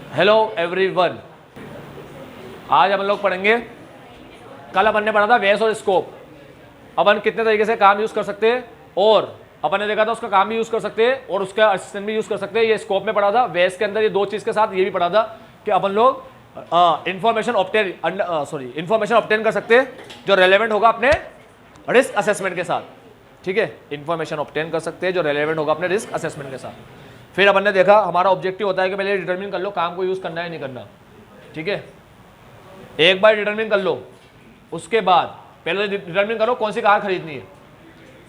Hello everyone, आज हम लोग पढ़ेंगे, कल अपन ने पढ़ा था वेस और स्कोप। अपन कितने तरीके से काम यूज कर सकते हैं और अपन ने देखा था उसका काम भी यूज कर सकते हैं और उसका असिस्टेंट भी यूज कर सकते हैं। ये स्कोप में पढ़ा था, वेस के अंदर ये दो चीज के साथ ये भी पढ़ा था कि अपन लोग इंफॉर्मेशन ऑब्टेन कर सकते हैं जो रेलेवेंट होगा अपने रिस्क असेसमेंट के साथ। ठीक है, इंफॉर्मेशन ऑब्टेन कर सकते हैं जो रेलेवेंट होगा अपने रिस्क असेसमेंट के साथ। फिर अपन ने देखा हमारा ऑब्जेक्टिव होता है कि पहले डिटरमिन कर लो काम को यूज करना है नहीं करना। ठीक है, एक बार डिटरमिन कर लो, उसके बाद पहले डिटरमिन करो कौन सी कार खरीदनी है,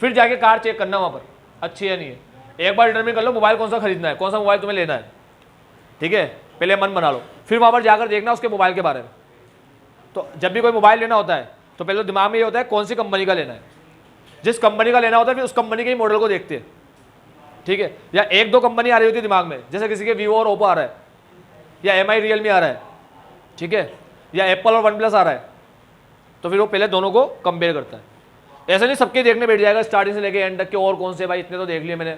फिर जाके कार चेक करना वहाँ पर अच्छी है नहीं है। एक बार डिटरमिन कर लो मोबाइल कौन सा खरीदना है, कौन सा मोबाइल तुम्हें लेना है। ठीक है, पहले मन बना लो, फिर वहाँ पर जाकर देखना उसके मोबाइल के बारे में। तो जब भी कोई मोबाइल लेना होता है तो पहले दिमाग में ये होता है कौन सी कंपनी का लेना है। जिस कंपनी का लेना होता है फिर उस कंपनी के ही मॉडल को देखते हैं। ठीक है, या एक दो कंपनी आ रही होती है दिमाग में, जैसे किसी के वीवो और ओप्पो आ रहा है, या एमआई रियलमी आ रहा है, ठीक है, या एप्पल और वन प्लस आ रहा है, तो फिर वो पहले दोनों को कंपेयर करता है। ऐसा नहीं सबके देखने बैठ जाएगा स्टार्टिंग से लेके एंड तक के और कौन से भाई इतने तो देख लिए मैंने।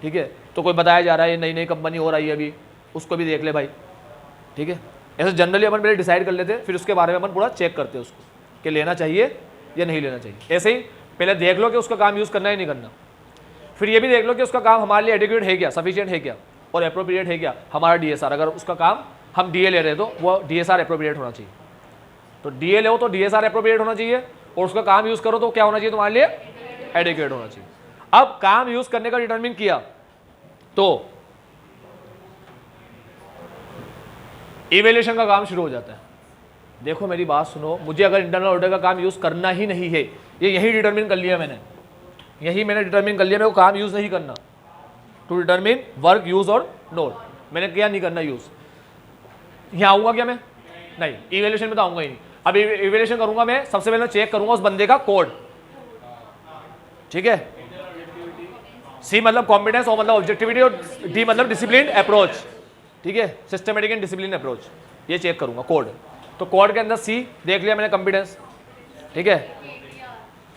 ठीक है, तो कोई बताया जा रहा है नई नई कंपनी हो रही है अभी, उसको भी देख ले भाई। ठीक है, ऐसे जनरली अपन पहले डिसाइड कर लेते हैं, फिर उसके बारे में अपन पूरा चेक करते हैं उसको कि लेना चाहिए या नहीं लेना चाहिए। ऐसे ही पहले देख लो कि उसका काम यूज़ करना है नहीं करना, फिर ये भी देख लो कि उसका काम हमारे लिए एडिक्वेट है क्या, सफिशिएंट है क्या और अप्रोप्रिएट है क्या हमारा डीएसआर। अगर उसका काम हम डीए ले रहे हैं तो वो डीएसआर अप्रोप्रिएट होना चाहिए। तो डीए लो तो डीएसआर अप्रोप्रिएट होना चाहिए और उसका काम यूज़ करो तो क्या होना चाहिए तुम्हारे लिए, एडिक्वेट होना चाहिए। अब काम यूज़ करने का डिटरमिन किया तो इवैल्यूएशन का काम शुरू हो जाता है। देखो मेरी बात सुनो, मुझे अगर इंटरनल ऑडिटर का काम यूज़ करना ही नहीं है, ये यही डिटरमिन कर लिया मैंने, मैंने डिटरमिन कर लिया मेरे को काम यूज़ नहीं करना, टू डिटरमिन वर्क यूज और नोट, मैंने किया नहीं करना यूज़। यहाँ आऊँगा क्या मैं, नहीं, इवैल्यूएशन में तो आऊँगा ही नहीं। अब इवैल्यूएशन करूँगा मैं, सबसे पहले चेक करूँगा उस बंदे का कोड। ठीक है, सी मतलब कॉम्पिटेंस, ओ मतलब ऑब्जेक्टिविटी और डी मतलब डिसिप्लिन अप्रोच। ठीक है, सिस्टमेटिक एंड डिसिप्लिन अप्रोच, ये चेक करूँगा कोड। तो कोड के अंदर सी देख लिया मैंने कॉम्पिटेंस, ठीक है,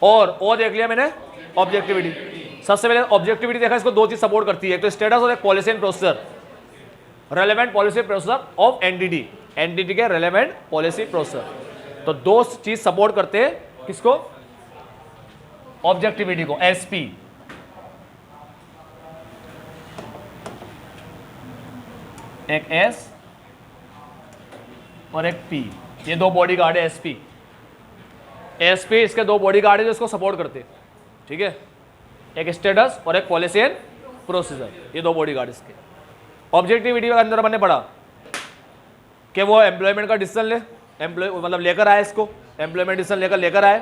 और ओ देख लिया मैंने ऑब्जेक्टिविटी। सबसे पहले ऑब्जेक्टिविटी देखा, इसको दो चीज सपोर्ट करती है, एक तो स्टेटस और एक policy and procedure, relevant policy procedure of NTT, NTT के रेलेवेंट पॉलिसी प्रोसीजर। तो दो चीज सपोर्ट करते हैं किसको, ऑब्जेक्टिविटी को, एसपी। एक एस और एक पी, ये दो बॉडी गार्ड है एसपी। एसपी इसके दो बॉडी गार्ड है जो इसको सपोर्ट करते हैं। ठीक है, एक स्टेटस और एक पॉलिसी एंड प्रोसीजर, ये दो बॉडी गार्ड इसके। ऑब्जेक्टिविटी के अंदर मैंने पढ़ा कि वो एम्प्लॉयमेंट का डिसीजन ले, एम्प्लॉय मतलब लेकर आए, इसको एम्प्लॉयमेंट डिसीजन लेकर आए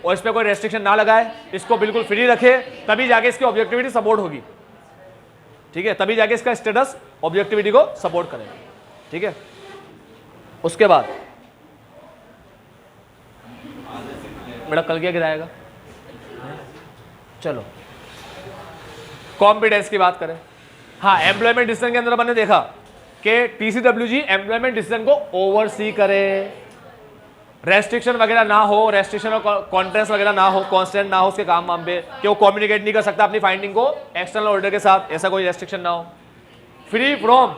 और इस पर कोई रेस्ट्रिक्शन ना लगाए, इसको बिल्कुल फ्री रखे, तभी जाके इसकी ऑब्जेक्टिविटी सपोर्ट होगी। ठीक है, तभी जाके इसका स्टेटस ऑब्जेक्टिविटी को सपोर्ट करेगा। ठीक है, उसके बाद बेटा कल क्या गिराएगा, चलो कॉम्पिटेंस की बात करें। हाँ, एम्प्लॉयमेंट डिसीजन के अंदर मैंने देखा कि टीसीडब्ल्यूजी एम्प्लॉयमेंट डिसीजन को ओवरसी करे, रेस्ट्रिक्शन वगैरह ना हो, रेस्ट्रिक्शन और कॉन्ट्रेस्ट वगैरह ना हो, कांस्टेंट ना हो उसके काम वाम पे, कि वो कम्युनिकेट नहीं कर सकता अपनी फाइंडिंग को एक्सटर्नल ऑडिटर के साथ, ऐसा कोई रेस्ट्रिक्शन ना हो। Free from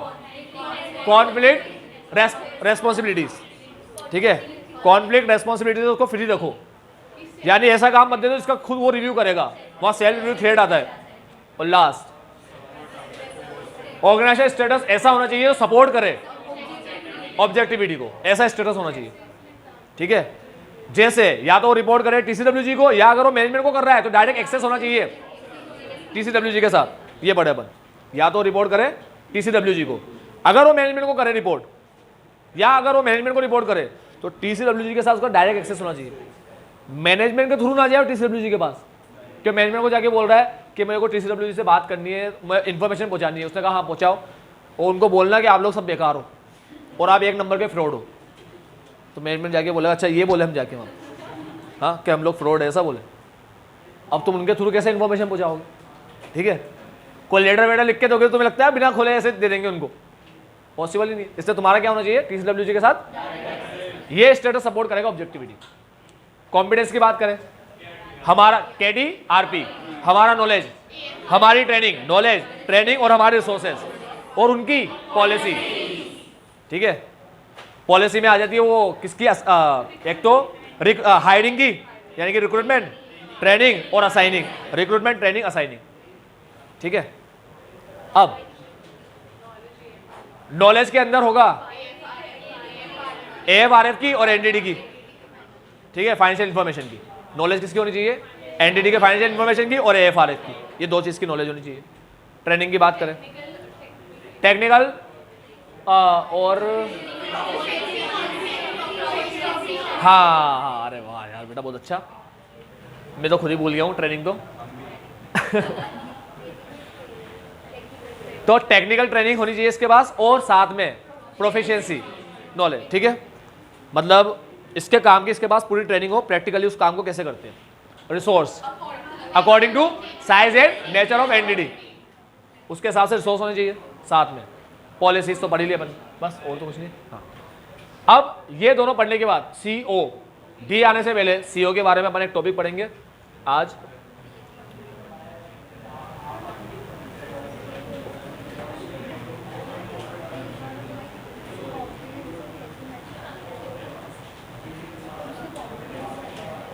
conflict responsibilities. ठीक है, कॉन्फ्लिक्ट रेस्पॉन्सिबिलिटीज उसको फ्री रखो, यानी ऐसा काम मत दे दो इसका खुद वो रिव्यू करेगा, वहां सेल्फ रिव्यू थ्रेड आता है। और लास्ट, ऑर्गेनाइजेशन स्टेटस ऐसा होना चाहिए जो सपोर्ट करे ऑब्जेक्टिविटी को, ऐसा स्टेटस होना चाहिए। ठीक है, जैसे या तो रिपोर्ट करे टीसीडब्ल्यूजी को, या अगर वो मैनेजमेंट को कर रहा है तो डायरेक्ट एक्सेस होना चाहिए टीसीडब्ल्यूजी के साथ। ये बड़े अपन, या तो रिपोर्ट करे टीसीडब्ल्यूजी को, अगर वो मैनेजमेंट को करे रिपोर्ट, या अगर वो मैनेजमेंट को रिपोर्ट करे तो टीसीडब्ल्यूजी के साथ उसका डायरेक्ट एक्सेस होना चाहिए। मैनेजमेंट के थ्रू ना जाए टीसीडब्ल्यूजी के पास, कि मैनेजमेंट को जाके बोल रहा है कि मेरे को टीसीडब्ल्यूजी से बात करनी है, मैं इन्फॉर्मेशन पहुंचानी है, उसने कहा हाँ पहुंचाओ, और उनको बोलना कि आप लोग सब बेकार हो और आप एक नंबर के फ्रॉड हो। तो मैनेजमेंट जाके बोला अच्छा ये बोले हम जाके वहाँ, हाँ कि हम लोग फ्रॉड है ऐसा बोले। अब तुम उनके थ्रू कैसे इन्फॉर्मेशन पहुंचाओगे। ठीक है, कोई लेटर वेटर लिख के दोगे तुम्हें लगता है बिना खोले ऐसे दे देंगे उनको, पॉसिबल ही नहीं। इससे तुम्हारा क्या होना चाहिए, टीसीडब्ल्यूजी के साथ ये स्टेटस सपोर्ट करेगा ऑब्जेक्टिविटी। कॉम्पिटेंस की बात करें, हमारा केडी आरपी, हमारा नॉलेज, हमारी ट्रेनिंग, नॉलेज ट्रेनिंग और हमारे रिसोर्सेज और उनकी पॉलिसी। ठीक है। पॉलिसी में आ जाती है वो किसकी, एक तो हायरिंग की यानी कि रिक्रूटमेंट, ट्रेनिंग और असाइनिंग, रिक्रूटमेंट, ट्रेनिंग, असाइनिंग, ठीक है। अब नॉलेज के अंदर होगा AFRF की और NDD की, ठीक है, फाइनेंशियल इंफॉर्मेशन की। नॉलेज किसकी होनी चाहिए, NDD के फाइनेंशियल इंफॉर्मेशन की और AFRF की, ये दो चीज की नॉलेज होनी चाहिए। ट्रेनिंग की बात करें, टेक्निकल और हाँ, अरे वाह यार बेटा बहुत अच्छा, मैं तो खुद ही भूल गया हूँ ट्रेनिंग तो तो टेक्निकल ट्रेनिंग होनी चाहिए इसके पास, और साथ में प्रोफिशिएंसी नॉलेज, ठीक है। मतलब इसके काम की इसके पास पूरी ट्रेनिंग हो, प्रैक्टिकली उस काम को कैसे करते हैं। Resource according to size and nature of NDD, उसके हिसाब से रिसोर्स होने चाहिए। साथ में पॉलिसीज तो पढ़ ही लिया अपन, बस और तो कुछ नहीं। हाँ, अब ये दोनों पढ़ने के बाद COD आने से पहले CO के बारे में अपन एक टॉपिक पढ़ेंगे आज।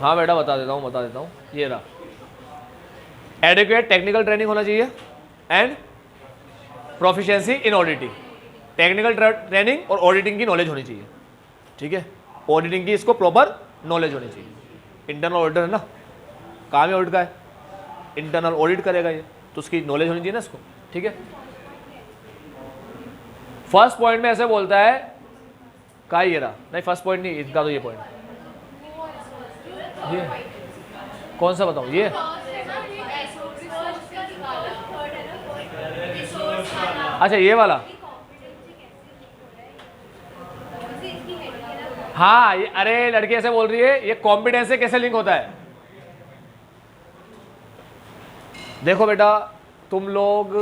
हाँ बेटा बता देता हूँ, ये रहा, एडिक्वेट टेक्निकल ट्रेनिंग होना चाहिए and proficiency in auditing. Technical training और ऑडिटिंग की नॉलेज होनी चाहिए, ठीक है। ऑडिटिंग की इसको प्रॉपर नॉलेज होनी चाहिए। इंटरनल ऑडिटर है ना, काम ही ऑडिट का है, इंटरनल ऑडिट करेगा ये, तो उसकी नॉलेज होनी चाहिए ना इसको, ठीक है। फर्स्ट पॉइंट में ऐसे बोलता है का ये रहा, नहीं फर्स्ट पॉइंट नहीं, इनका तो ये पॉइंट, ये कौन सा बताऊं, ये अच्छा ये वाला, हाँ ये, अरे लड़की ऐसे बोल रही है ये कॉम्पिटेंस से कैसे लिंक होता है। देखो बेटा तुम लोग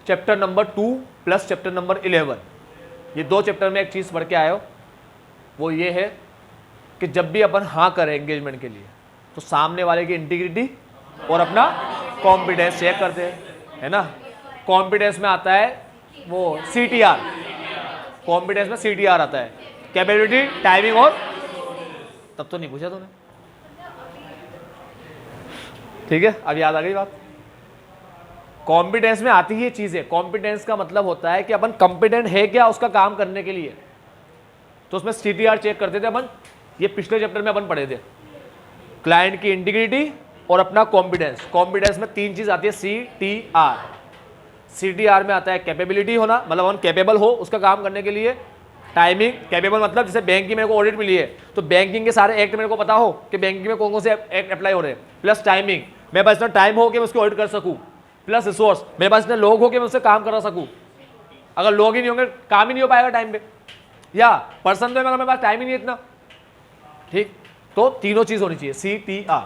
chapter number 2 plus chapter number 11, ये दो चैप्टर में एक चीज पढ़ के आए हो, वो ये है कि जब भी अपन हाँ करें एंगेजमेंट के लिए तो सामने वाले की इंटीग्रिटी और अपना कॉम्पिटेंस चेक करते हैं, है ना। कॉम्पिटेंस में आता है वो CTR, कॉम्पिटेंस में CTR आता है, कैपेबिलिटी, टाइमिंग और, तब तो नहीं पूछा तूने, ठीक है, अब याद आ गई बात। कॉम्पिटेंस में आती ही चीज है, कॉम्पिटेंस का मतलब होता है कि अपन कॉम्पिटेंट है क्या उसका काम करने के लिए, तो उसमें CTR चेक करते थे अपन, ये पिछले चैप्टर में अपन पढ़े थे, क्लाइंट की इंटीग्रिटी और अपना कॉम्पिटेंस। कॉम्पिटेंस में तीन चीज आती है CTR। CTR में आता है कैपेबिलिटी होना, मतलब अपन कैपेबल हो उसका काम करने के लिए, टाइमिंग, कैपेबल मतलब जैसे बैंक की मेरे को ऑडिट मिली है तो बैंकिंग के सारे एक्ट मेरे को पता हो कि बैंकिंग में कौन कौन से एक्ट अप्लाई हो रहे हैं, प्लस टाइमिंग, मेरे पास इतना टाइम हो कि मैं उसकी ऑडिट कर सकूं, प्लस रिसोर्स, मेरे पास इतने लोग हो कि मैं उससे काम करा सकूं। अगर लोग ही नहीं होंगे काम ही नहीं हो पाएगा टाइम पे, या पर्सन तो है मगर मेरे पास टाइम ही नहीं है इतना, ठीक। तो तीनों चीज होनी चाहिए CTR,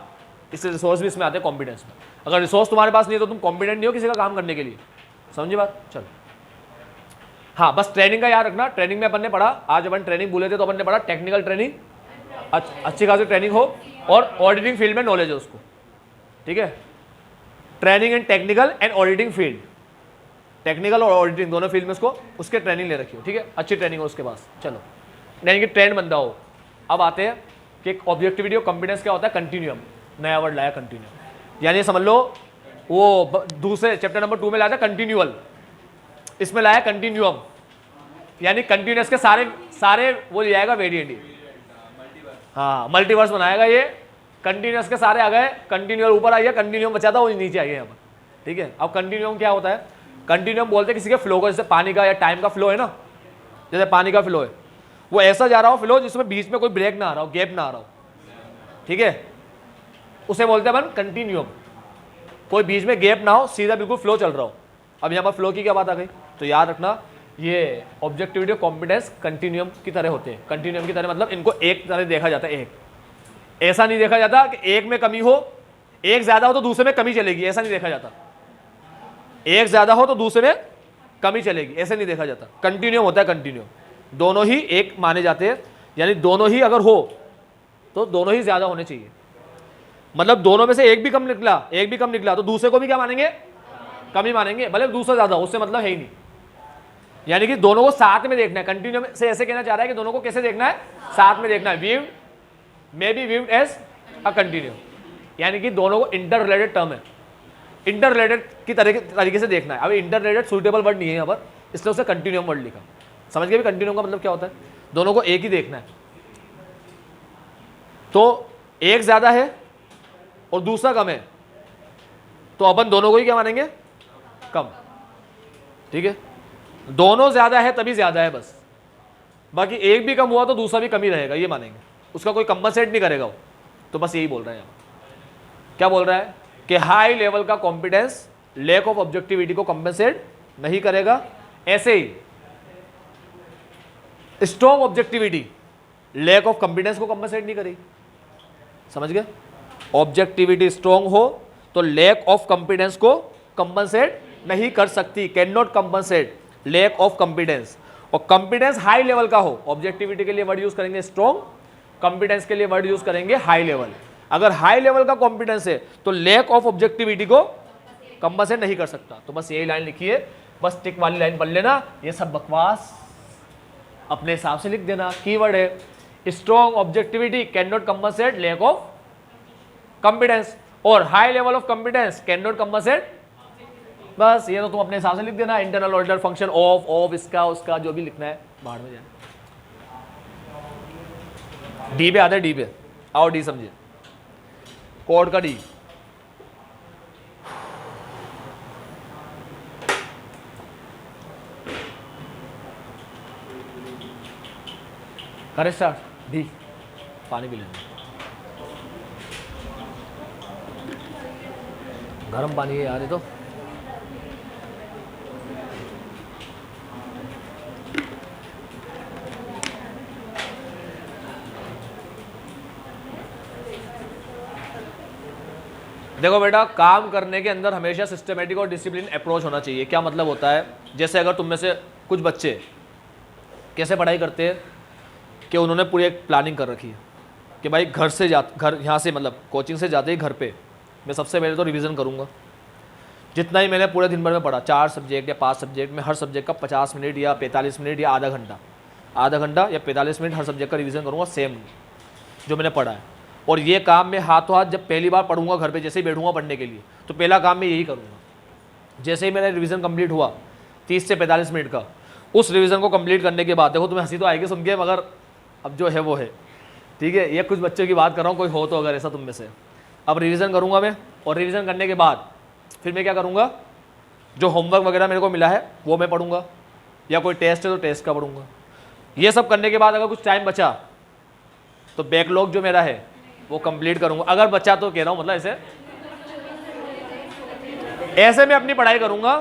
इससे रिसोर्स भी इसमें आते हैं कॉम्पिटेंस में। अगर रिसोर्स तुम्हारे पास नहीं है तो तुम कॉम्पिटेंट नहीं हो किसी का काम करने के लिए, समझी बात। चलो हाँ, बस ट्रेनिंग का याद रखना, ट्रेनिंग में अपन ने पढ़ा, आज अपन ट्रेनिंग बोले थे तो अपन ने पढ़ा टेक्निकल ट्रेनिंग, अच्छी खासी ट्रेनिंग हो और ऑडिटिंग फील्ड में नॉलेज हो उसको, ठीक है। Training in technical and auditing field, technical और ऑडिटिंग दोनों फील्ड में उसको उसके ट्रेनिंग ले रखी हो, ठीक है, अच्छी ट्रेनिंग हो उसके पास। चलो यानी कि ट्रेंड बंदा हो। अब आते हैं कि ऑब्जेक्टिविटी और कॉम्पिटेंस क्या होता है, कंटिन्यूम, नया वर्ड लाया कंटिन्यूम, यानी समझ लो वो दूसरे चैप्टर नंबर 2 में लाया था कंटिन्यूअल, इसमें लाया कंटिन्यूम, यानी कंटिन्यूस के सारे सारे वो ले आएगा वेरिएंट, हाँ मल्टीवर्स बनाएगा ये, कंटिन्यूस के सारे आ गए, कंटिन्यूअल ऊपर आ गया, कंटिन्यूम बचा था वो नीचे आ गया यहाँ पर, ठीक है। अब कंटिन्यूम क्या होता है, कंटिन्यूम बोलते हैं किसी के फ्लो को, जैसे पानी का या टाइम का फ्लो है ना, जैसे पानी का फ्लो है वो ऐसा जा रहा हो फ्लो जिसमें बीच में कोई ब्रेक ना आ रहा हो, गैप ना आ रहा हो, ठीक है, उसे बोलते हैं अपन कंटिन्यूम। कोई बीच में गैप ना हो, सीधा बिल्कुल फ्लो चल रहा हो। अब यहाँ पर फ्लो की क्या बात आ गई, तो याद रखना ये ऑब्जेक्टिविटी और कॉम्पिटेंस कंटिन्यूम की तरह होते हैं। कंटिन्यूम की तरह मतलब इनको एक तरह देखा जाता है, एक ऐसा नहीं देखा जाता कि एक में कमी हो, एक ज्यादा हो तो दूसरे में कमी चलेगी, ऐसा नहीं देखा जाता। एक ज्यादा हो तो दूसरे में कमी चलेगी, ऐसे नहीं देखा जाता। कंटिन्यूम होता है, कंटिन्यूम दोनों ही एक माने जाते हैं, यानी दोनों ही अगर हो तो दोनों ही ज्यादा होने चाहिए। मतलब दोनों में से एक भी कम निकला तो दूसरे को भी क्या मानेंगे, कम ही मानेंगे, भले दूसरा ज्यादा, उससे मतलब है ही नहीं। यानी कि दोनों को साथ में देखना है। कंटिन्यूम से ऐसे कहना चाह रहा है कि दोनों को कैसे देखना है, साथ में देखना है। Viewed may be viewed as a continuum, यानी कि दोनों को इंटर रिलेटेड टर्म है, इंटर रिलेटेड की तरीके से देखना है। अब इंटर रिलेटेड सुटेबल वर्ड नहीं है यहाँ पर, इसलिए उसे कंटिन्यूम वर्ड लिखा। समझ गए भी कंटिन्यूम का मतलब क्या होता है, दोनों को एक ही देखना है। तो एक ज्यादा है और दूसरा कम है, तो अपन दोनों को ही क्या मानेंगे, कम। ठीक है, दोनों ज्यादा है तभी ज्यादा है बस, बाकी एक भी कम हुआ तो दूसरा भी कम ही रहेगा, ये मानेंगे। उसका कोई कंपनसेट नहीं करेगा वो। तो बस यही बोल रहा है यहाँ। क्या बोल रहा है कि हाई लेवल का कॉम्पिटेंस लैक ऑफ ऑब्जेक्टिविटी को कंपनसेट नहीं करेगा, ऐसे ही strong objectivity lack of competence को कंपनसेट नहीं करेगी। समझ गए, ऑब्जेक्टिविटी स्ट्रॉन्ग हो तो लैक ऑफ कॉम्पिटेंस को कंपनसेट नहीं कर सकती, can not compensate lack of competence. और कॉम्पिटेंस हाई लेवल का हो, ऑब्जेक्टिविटी के लिए वर्ड यूज करेंगे स्ट्रॉन्ग, कॉम्पिटेंस के लिए वर्ड यूज करेंगे हाई लेवल। अगर हाई लेवल का कॉम्पिटेंस है तो लैक ऑफ ऑब्जेक्टिविटी को कंपनसेट नहीं कर सकता। तो बस यही लाइन लिखिए, बस टिक वाली लाइन पढ़ लेना, ये सब बकवास अपने हिसाब से लिख देना। कीवर्ड है strong objectivity can not compensate lack of competence, और high level of competence can not compensate. बस ये तो तुम अपने हिसाब से लिख देना, इंटरनल ऑर्डर फंक्शन ऑफ इसका उसका जो भी लिखना है बाहर में जाए। डी पे आता है, डी पे आओ, डी समझिए, कोड का डी। करे स्टार्ट, डी पानी भी लेना, गर्म पानी है यार ये तो। देखो बेटा, काम करने के अंदर हमेशा सिस्टमेटिक और डिसिप्लिन अप्रोच होना चाहिए। क्या मतलब होता है, जैसे अगर तुम में से कुछ बच्चे कैसे पढ़ाई करते हैं कि उन्होंने पूरी एक प्लानिंग कर रखी है कि भाई घर यहाँ से मतलब कोचिंग से जाते ही घर पे मैं सबसे पहले तो रिवीजन करूँगा। जितना ही मैंने पूरे दिन भर में पढ़ा, 4 सब्जेक्ट या 5 सब्जेक्ट में, हर सब्जेक्ट का 50 मिनट या 45 मिनट या आधा घंटा या 45 मिनट हर सब्जेक्ट का रिवीजन करूँगा, सेम जो मैंने पढ़ा है। और ये काम मैं हाथों हाथ जब पहली बार पढ़ूंगा घर पे, जैसे ही बैठूंगा पढ़ने के लिए, तो पहला काम मैं यही करूँगा। जैसे ही मेरा रिवीजन कंप्लीट हुआ 30 से 45 मिनट का, उस रिवीजन को कंप्लीट करने के बाद, देखो तुम्हें हंसी तो आएगी सुन के, मगर अब जो है वो है, ठीक है। ये कुछ बच्चों की बात कर रहा हूँ, कोई हो तो अगर ऐसा तुम में से। अब रिवीजन करूँगा मैं, और रिवीजन करने के बाद फिर मैं क्या करूँगा, जो होमवर्क वगैरह मेरे को मिला है वो मैं पढ़ूंगा, या कोई टेस्ट है तो टेस्ट का पढ़ूंगा। ये सब करने के बाद अगर कुछ टाइम बचा तो बैकलॉग जो मेरा है वो कंप्लीट करूंगा। अगर बचा तो कह रहा हूँ, मतलब ऐसे मैं अपनी पढ़ाई करूंगा,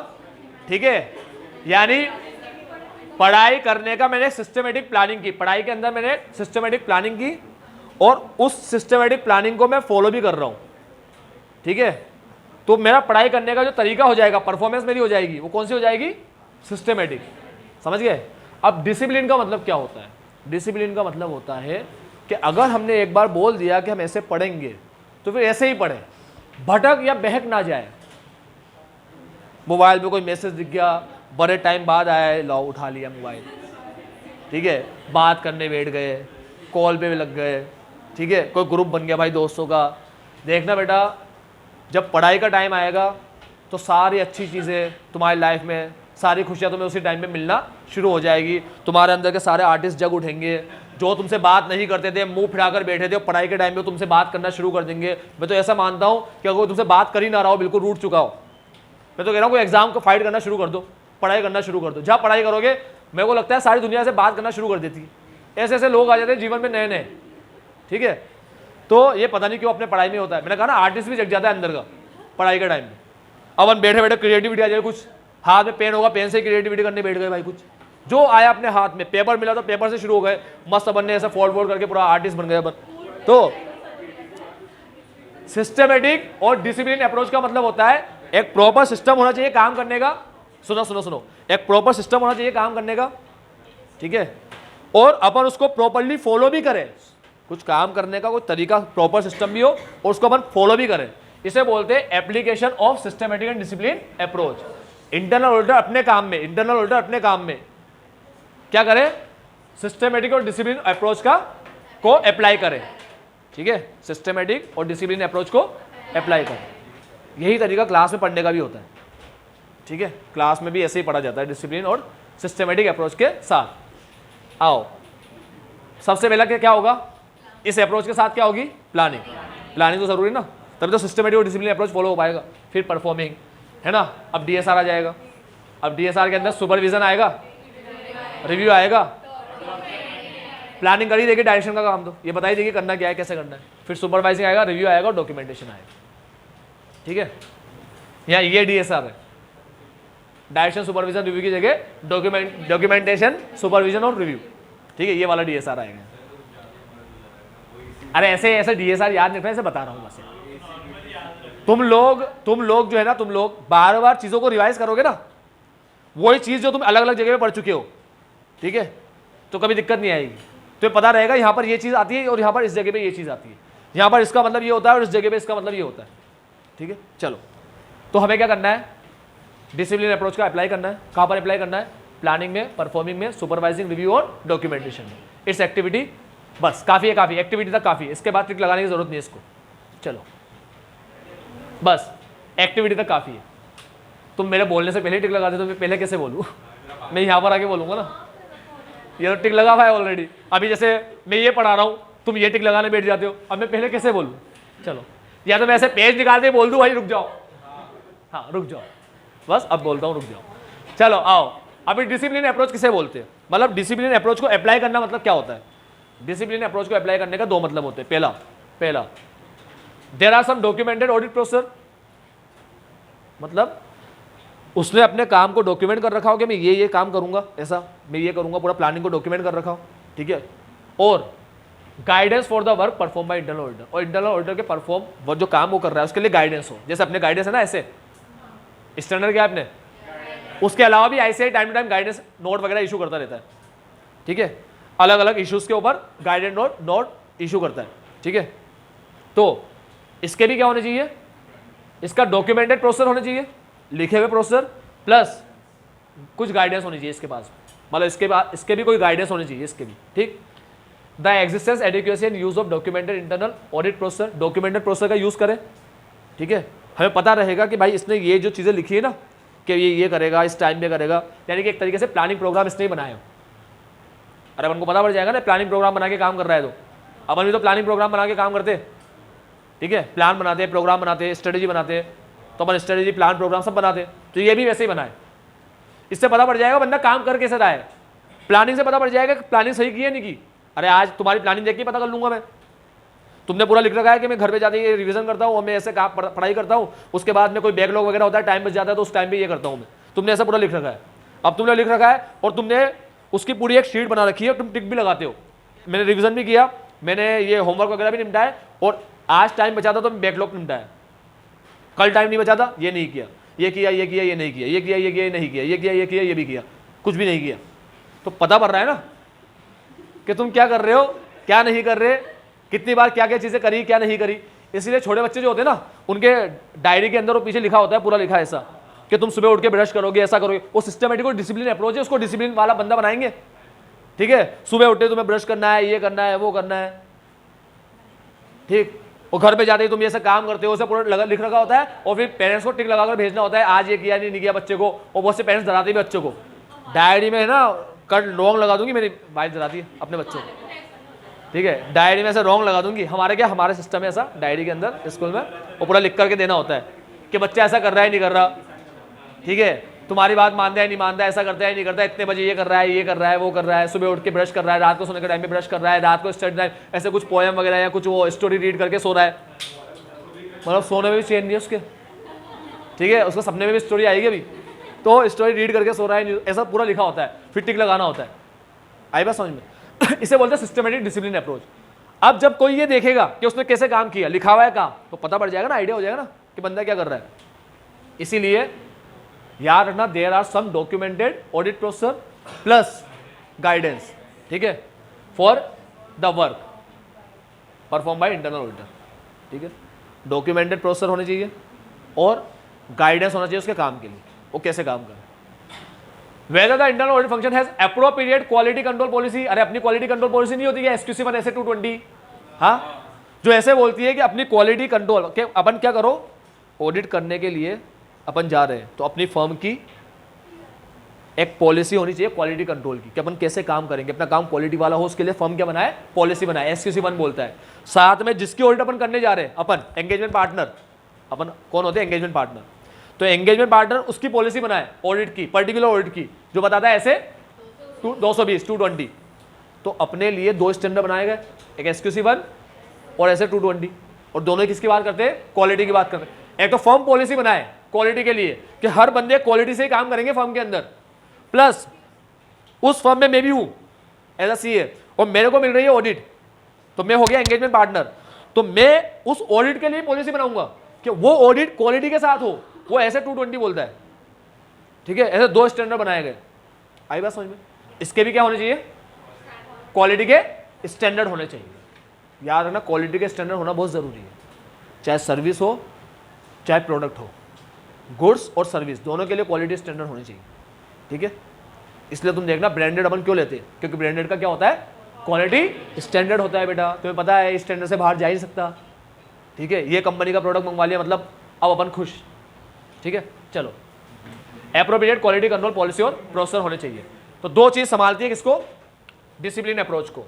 ठीक है। यानी पढ़ाई करने का मैंने सिस्टमेटिक प्लानिंग की, पढ़ाई के अंदर मैंने सिस्टमेटिक प्लानिंग की, और उस सिस्टमेटिक प्लानिंग को मैं फॉलो भी कर रहा हूँ, ठीक है। तो मेरा पढ़ाई करने का जो तरीका हो जाएगा, परफॉर्मेंस मेरी हो जाएगी, वो कौन सी हो जाएगी, सिस्टमेटिक। समझ गए। अब डिसिप्लिन का मतलब क्या होता है, डिसिप्लिन का मतलब होता है कि अगर हमने एक बार बोल दिया कि हम ऐसे पढ़ेंगे तो फिर ऐसे ही पढ़ें, भटक या बहक ना जाए। मोबाइल पे कोई मैसेज दिख गया, बड़े टाइम बाद आया है, लो उठा लिया मोबाइल, ठीक है, बात करने बैठ गए, कॉल पे भी लग गए, ठीक है, कोई ग्रुप बन गया भाई दोस्तों का। देखना बेटा, जब पढ़ाई का टाइम आएगा तो सारी अच्छी चीज़ें तुम्हारी लाइफ में, सारी खुशियाँ तुम्हें उसी टाइम पे मिलना शुरू हो जाएगी। तुम्हारे अंदर के सारे आर्टिस्ट जग उठेंगे, जो तुमसे बात नहीं करते थे, मुंह फिराकर बैठे थे, पढ़ाई के टाइम पे तुमसे बात करना शुरू कर देंगे। मैं तो ऐसा मानता हूँ कि अगर तुमसे बात कर ही ना रहा हो, बिल्कुल रूठ चुका हो, मैं तो कह रहा हूँ कोई एग्जाम को फाइट करना शुरू कर दो, पढ़ाई करना शुरू कर दो। जहाँ पढ़ाई करोगे मेरे को लगता है सारी दुनिया से बात करना शुरू कर देती है। ऐसे ऐसे लोग आ जाते हैं जीवन में नए नए, ठीक है। तो ये पता नहीं क्यों अपने पढ़ाई में होता है। मैंने कहा ना, आर्टिस्ट भी जग जाता है अंदर का पढ़ाई के टाइम में। अब हम बैठे बैठे क्रिएटिविटी आ जाए, कुछ हाथ में पेन होगा, पेन से क्रिएटिविटी करने बैठ गए भाई, कुछ जो आया अपने हाथ में, पेपर मिला तो पेपर से शुरू हो गए, मस्त बनने ऐसा फोल्ड फोल्ड करके पूरा आर्टिस्ट बन गए अपन। तो सिस्टमेटिक और डिसिप्लिन अप्रोच का मतलब होता है एक प्रॉपर सिस्टम होना चाहिए काम करने का। सुनो सुनो सुनो, एक प्रॉपर सिस्टम होना चाहिए काम करने का, ठीक है, और अपन उसको प्रॉपरली फॉलो भी करें। कुछ काम करने का कोई तरीका, प्रॉपर सिस्टम भी हो और उसको अपन फॉलो भी करें, इसे बोलते हैं application of systematic and discipline approach. Internal order अपने काम में, इंटरनल ऑर्डर अपने काम में, क्या करें, सिस्टमेटिक और डिसिप्लिन अप्रोच को अप्लाई करें। ठीक है, सिस्टमेटिक और डिसिप्लिन अप्रोच को अप्लाई करें। यही तरीका क्लास में पढ़ने का भी होता है। ठीक है, क्लास में भी ऐसे ही पढ़ा जाता है, डिसिप्लिन और सिस्टमेटिक अप्रोच के साथ। आओ, सबसे पहला क्या होगा, इस अप्रोच के साथ क्या होगी, प्लानिंग। प्लानिंग तो जरूरी ना, तभी तो सिस्टमेटिक और डिसिप्लिन अप्रोच फॉलो हो पाएगा। फिर परफॉर्मिंग, है ना। अब डीएसआर आ जाएगा। अब डीएसआर के अंदर सुपरविजन आएगा, रिव्यू आएगा, प्लानिंग कर ही देगी, डायरेक्शन का काम तो ये बता ही देगी करना क्या है, कैसे करना है। फिर सुपरवाइजिंग आएगा, रिव्यू आएगा और डॉक्यूमेंटेशन आएगा। ठीक है, यहाँ ये डीएसआर है, डायरेक्शन सुपरविजन रिव्यू की जगह डॉक्यूमेंटेशन सुपरविजन और रिव्यू। ठीक है, ये वाला डीएसआर आएगा। अरे ऐसे डीएसआर याद नहीं रखना, ऐसे बता रहा हूँ बस। तुम लोग जो है ना, तुम लोग बार बार चीजों को रिवाइज करोगे ना, वही चीज जो तुम अलग अलग जगह पे पढ़ चुके हो, ठीक है, तो कभी दिक्कत नहीं आएगी। तो पता रहेगा यहाँ पर ये चीज आती है और यहाँ पर इस जगह पे ये चीज आती है, यहाँ पर इसका मतलब ये होता है और इस जगह पे इसका मतलब ये होता है। ठीक है, चलो, तो हमें क्या करना है, डिसिप्लिन अप्रोच का अप्लाई करना है। कहाँ पर अप्लाई करना है, प्लानिंग में, परफॉर्मिंग में, सुपरवाइजिंग, रिव्यू और डॉक्यूमेंटेशन में। इट्स एक्टिविटी, बस काफी है, काफी एक्टिविटी तक काफी है, इसके बाद ट्रिक लगाने की जरूरत नहीं है इसको। चलो, बस एक्टिविटी तक काफी है। तुम मेरे बोलने से पहले टिक लगा दे तो मैं पहले कैसे बोलूँ मैं यहाँ पर आके बोलूँगा ना, ये तो टिक लगा हुआ है ऑलरेडी। अभी जैसे मैं ये पढ़ा रहा हूँ, तुम ये टिक लगाने बैठ जाते हो, अब मैं पहले कैसे बोलूँ। चलो, या तो मैं ऐसे पेज निकाल के बोल दूँ भाई रुक जाओ, हाँ रुक जाओ, बस अब बोलता हूँ रुक जाओ। चलो आओ, अभी डिसिप्लिन अप्रोच किसे बोलते हैं, मतलब डिसिप्लिन अप्रोच को अप्लाई करना मतलब क्या होता है। डिसिप्लिन अप्रोच को अप्लाई करने का दो मतलब होते हैं। पहला there are some documented audit process, मतलब उसने अपने काम को डॉक्यूमेंट कर रखा हो कि मैं ये काम करूंगा, ऐसा मैं ये करूंगा, पूरा प्लानिंग को डॉक्यूमेंट कर रखा हो। ठीक है, और guidance for the work perform by internal auditor, और इंटरनल ऑडिटर के परफॉर्म वो जो काम वो कर रहा है उसके लिए गाइडेंस हो। जैसे अपने गाइडेंस है ना, ऐसे स्टैंडर्ड क्या अपने, उसके अलावा भी ऐसे time to time guidance note वगैरह इशू करता रहता है। ठीक है, अलग अलग इश्यूज के ऊपर गाइडेंस नोट इशू करता है। ठीक है, तो इसके भी क्या होने चाहिए, इसका डॉक्यूमेंटेड प्रोसेस होने चाहिए, लिखे हुए प्रोसेस प्लस कुछ गाइडेंस होनी चाहिए इसके पास, मतलब इसके भी कोई गाइडेंस होनी चाहिए इसके भी। ठीक, the existence, adequacy and use of documented internal audit process, documented process का यूज करें। ठीक है, हमें पता रहेगा कि भाई इसने ये जो चीजें लिखी है ना कि ये करेगा, इस टाइम पे करेगा, यानी कि एक तरीके से प्लानिंग प्रोग्राम इसने ही बनाया। अरे अपन को पता पड़ जाएगा ना प्लानिंग प्रोग्राम बना के काम कर रहा है, तो अपन भी तो प्लानिंग प्रोग्राम बना के काम करते। ठीक है, प्लान बनाते, प्रोग्राम बनाते, स्ट्रेटेजी बनाते, तो अपन स्ट्रेटेजी, प्लान, प्रोग्राम सब बनाते, तो ये भी वैसे ही बनाए। इससे पता पड़ जाएगा बंदा काम कर कैसे रहा है। प्लानिंग से पता पड़ जाएगा कि प्लानिंग सही की है नहीं की। अरे आज तुम्हारी प्लानिंग देख के पता कर लूंगा मैं, तुमने पूरा लिख रखा है कि मैं घर पे जाके ये रिवीजन करता हूँ, मैं ऐसे काम पढ़ाई करता हूँ, उसके बाद में कोई बैकलॉग वगैरह होता है, टाइम बच जाता है तो उस टाइम पे ये करता हूँ मैं, तुमने ऐसा पूरा लिख रखा है। अब तुमने लिख रखा है और तुमने उसकी पूरी एक शीट बना रखी है और तुम टिक भी लगाते हो, मैंने रिविजन भी किया, मैंने ये होमवर्क वगैरह भी निपटाया, और आज टाइम बचा था तो मैं बैकलॉग निपटाया, कल टाइम नहीं बचा था ये नहीं किया, ये किया, ये किया, ये नहीं किया, ये किया, ये किया, ये नहीं किया, ये किया, ये किया, ये भी किया, कुछ भी नहीं किया। तो पता पड़ रहा है ना कि तुम क्या कर रहे हो, क्या नहीं कर रहे, कितनी बार क्या क्या चीजें करी, क्या नहीं करी। इसलिए छोटे बच्चे जो होते हैं ना, उनके डायरी के अंदर वो पीछे लिखा होता है, पूरा लिखा है ऐसा कि तुम सुबह उठ के ब्रश करोगे, ऐसा करोगे। वो सिस्टमेटिक और डिसिप्लिन अप्रोच है, उसको डिसिप्लिन वाला बंदा बनाएंगे। ठीक है, सुबह उठते तुम्हें ब्रश करना है, ये करना है, वो करना है। ठीक, और घर पे जाते ही तुम ये सब काम करते हो, उसे पूरा लिख रखा होता है, और फिर पेरेंट्स को टिक लगाकर भेजना होता है, आज ये किया नहीं किया बच्चे को। और बहुत से पेरेंट्स डराते भी बच्चों को, डायरी में है ना कल रॉन्ग लगा दूंगी, मेरी वाइफ डराती है अपने बच्चों को। ठीक है, डायरी में ऐसा रॉन्ग लगा दूंगी, हमारे सिस्टम है ऐसा, डायरी के अंदर स्कूल में वो पूरा लिख करके देना होता है कि बच्चा ऐसा कर रहा है नहीं कर रहा। ठीक है, तुम्हारी बात मानता है नहीं मानता है, ऐसा करता है नहीं करता है, इतने बजे ये कर रहा है, ये कर रहा है, वो कर रहा है, सुबह उठ के ब्रश कर रहा है, रात को सोने के टाइम पे ब्रश कर रहा है, रात को स्टडी टाइम ऐसे कुछ पोएम वगैरह या कुछ वो स्टोरी रीड करके सो रहा है, मतलब सोने में भी चैन नहीं है उसके। ठीक है, उसको सपने में भी स्टोरी आएगी अभी, तो स्टोरी रीड करके सो रहा है, ऐसा पूरा लिखा होता है, फिर टिक लगाना होता है। आई बात समझ में इसे बोलते हैं सिस्टमेटिक डिसिप्लिन अप्रोच। अब जब कोई ये देखेगा कि उसने कैसे काम किया, लिखा हुआ है काम, तो पता पड़ जाएगा ना, आइडिया हो जाएगा ना कि बंदा क्या कर रहा है। इसीलिए याद रखना, there are some documented audit process plus guidance, ठीक है, for the work perform by internal auditor. ठीक है, डॉक्यूमेंटेड प्रोसेस होने चाहिए और गाइडेंस होना चाहिए उसके काम के लिए, वो कैसे काम करे। Whether the internal audit function has appropriate quality control policy. अरे अपनी क्वालिटी कंट्रोल पॉलिसी नहीं होती है SQC 1 ऐसे 220, हाँ, जो ऐसे बोलती है कि अपनी क्वालिटी कंट्रोल के अपन क्या करो, ऑडिट करने के लिए अपन जा रहे हैं तो अपनी फर्म की एक पॉलिसी होनी चाहिए क्वालिटी कंट्रोल की, कि अपन कैसे काम करेंगे, अपना काम क्वालिटी वाला हो, उसके लिए फर्म क्या बनाए, पॉलिसी बनाए, SQC 1 बोलता है। साथ में जिसकी ऑडिट अपन करने जा रहे हैं, अपन एंगेजमेंट पार्टनर, अपन कौन होते हैं, एंगेजमेंट पार्टनर, तो एंगेजमेंट पार्टनर उसकी पॉलिसी बनाए ऑडिट की, पर्टिकुलर ऑडिट की, जो बताता है ऐसे 220 220। तो अपने लिए 2 स्टैंडर्ड बनाए गए, एक SQC 1 और ऐसे 220, और दोनों किसकी बात करते हैं, क्वालिटी की बात करते हैं। एक तो फर्म पॉलिसी बनाए क्वालिटी के लिए कि हर बंदे क्वालिटी से ही काम करेंगे फर्म के अंदर, प्लस उस फर्म में मैं भी हूं एज अ CA और मेरे को मिल रही है ऑडिट, तो मैं हो गया एंगेजमेंट पार्टनर, तो मैं उस ऑडिट के लिए पॉलिसी बनाऊंगा कि वो ऑडिट क्वालिटी के साथ हो, वो ऐसे 220 बोलता है, ठीक है। ऐसे 2 स्टैंडर्ड बनाए गए, आई बात समझ में। इसके भी क्या होने चाहिए, क्वालिटी के स्टैंडर्ड होने चाहिए। याद रखना क्वालिटी के स्टैंडर्ड होना बहुत जरूरी है, चाहे सर्विस हो चाहे प्रोडक्ट हो, गुड्स और सर्विस दोनों के लिए क्वालिटी स्टैंडर्ड होनी चाहिए, ठीक है। इसलिए तुम देखना ब्रांडेड अपन क्यों लेते हैं, क्योंकि ब्रांडेड का क्या होता है, क्वालिटी स्टैंडर्ड होता है बेटा, तुम्हें पता है इस स्टैंडर्ड से बाहर जा ही नहीं सकता, ठीक है। ये कंपनी का प्रोडक्ट मंगवा लिया मतलब अब अपन खुश, ठीक है। चलो, एप्रोप्रिएट क्वालिटी कंट्रोल पॉलिसी और प्रोसेसर होने चाहिए। तो 2 चीज संभालती है किसको, डिसिप्लिन अप्रोच को।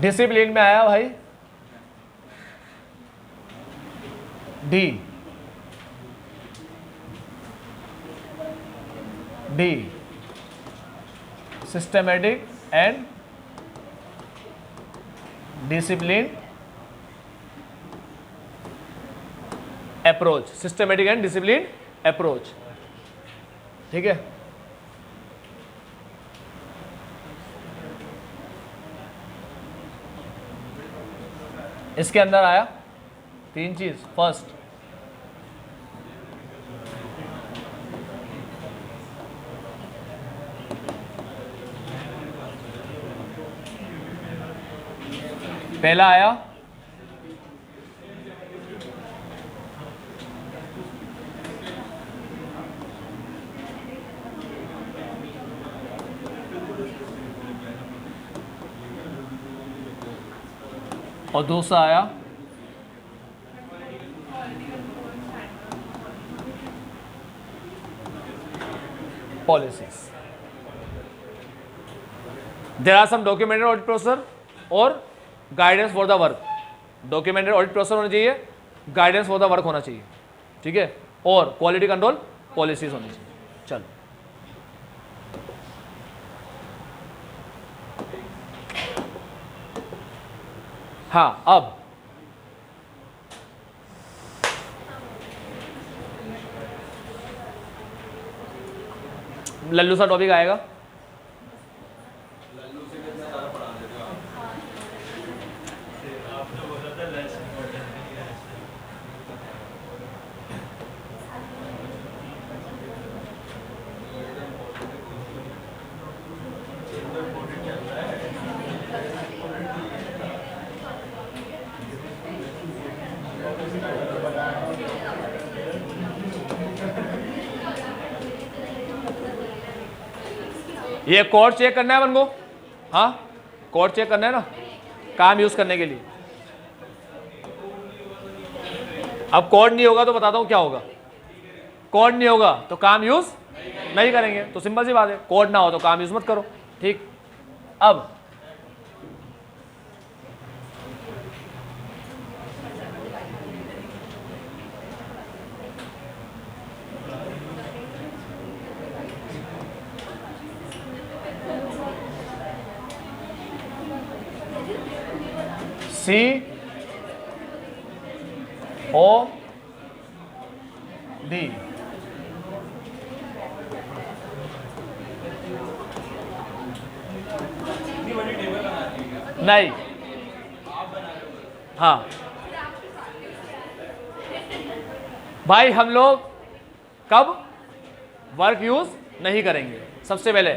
डिसिप्लिन में आया भाई D systematic and discipline approach, systematic and discipline approach, ठीक है। इसके अंदर आया 3 चीज। फर्स्ट, पहला आया और दूसरा आया policies. There are some documented audit processor और guidance for the work. Documented audit processor होना चाहिए, गाइडेंस फॉर द वर्क होना चाहिए, ठीक है, और क्वालिटी कंट्रोल पॉलिसीज होनी चाहिए। चलो, हाँ, अब लल्लू सा टॉपिक आएगा। ये कोड चेक करना है अपन को, हाँ, कोड चेक करना है ना, काम यूज करने के लिए। अब कोड नहीं होगा तो बताता हूं क्या होगा, कोड नहीं होगा तो काम यूज नहीं करेंगे, तो सिंपल सी बात है, कोड ना हो तो काम यूज मत करो, ठीक। अब COD नहीं, हाँ भाई, हम लोग कब वर्क यूज नहीं करेंगे, सबसे पहले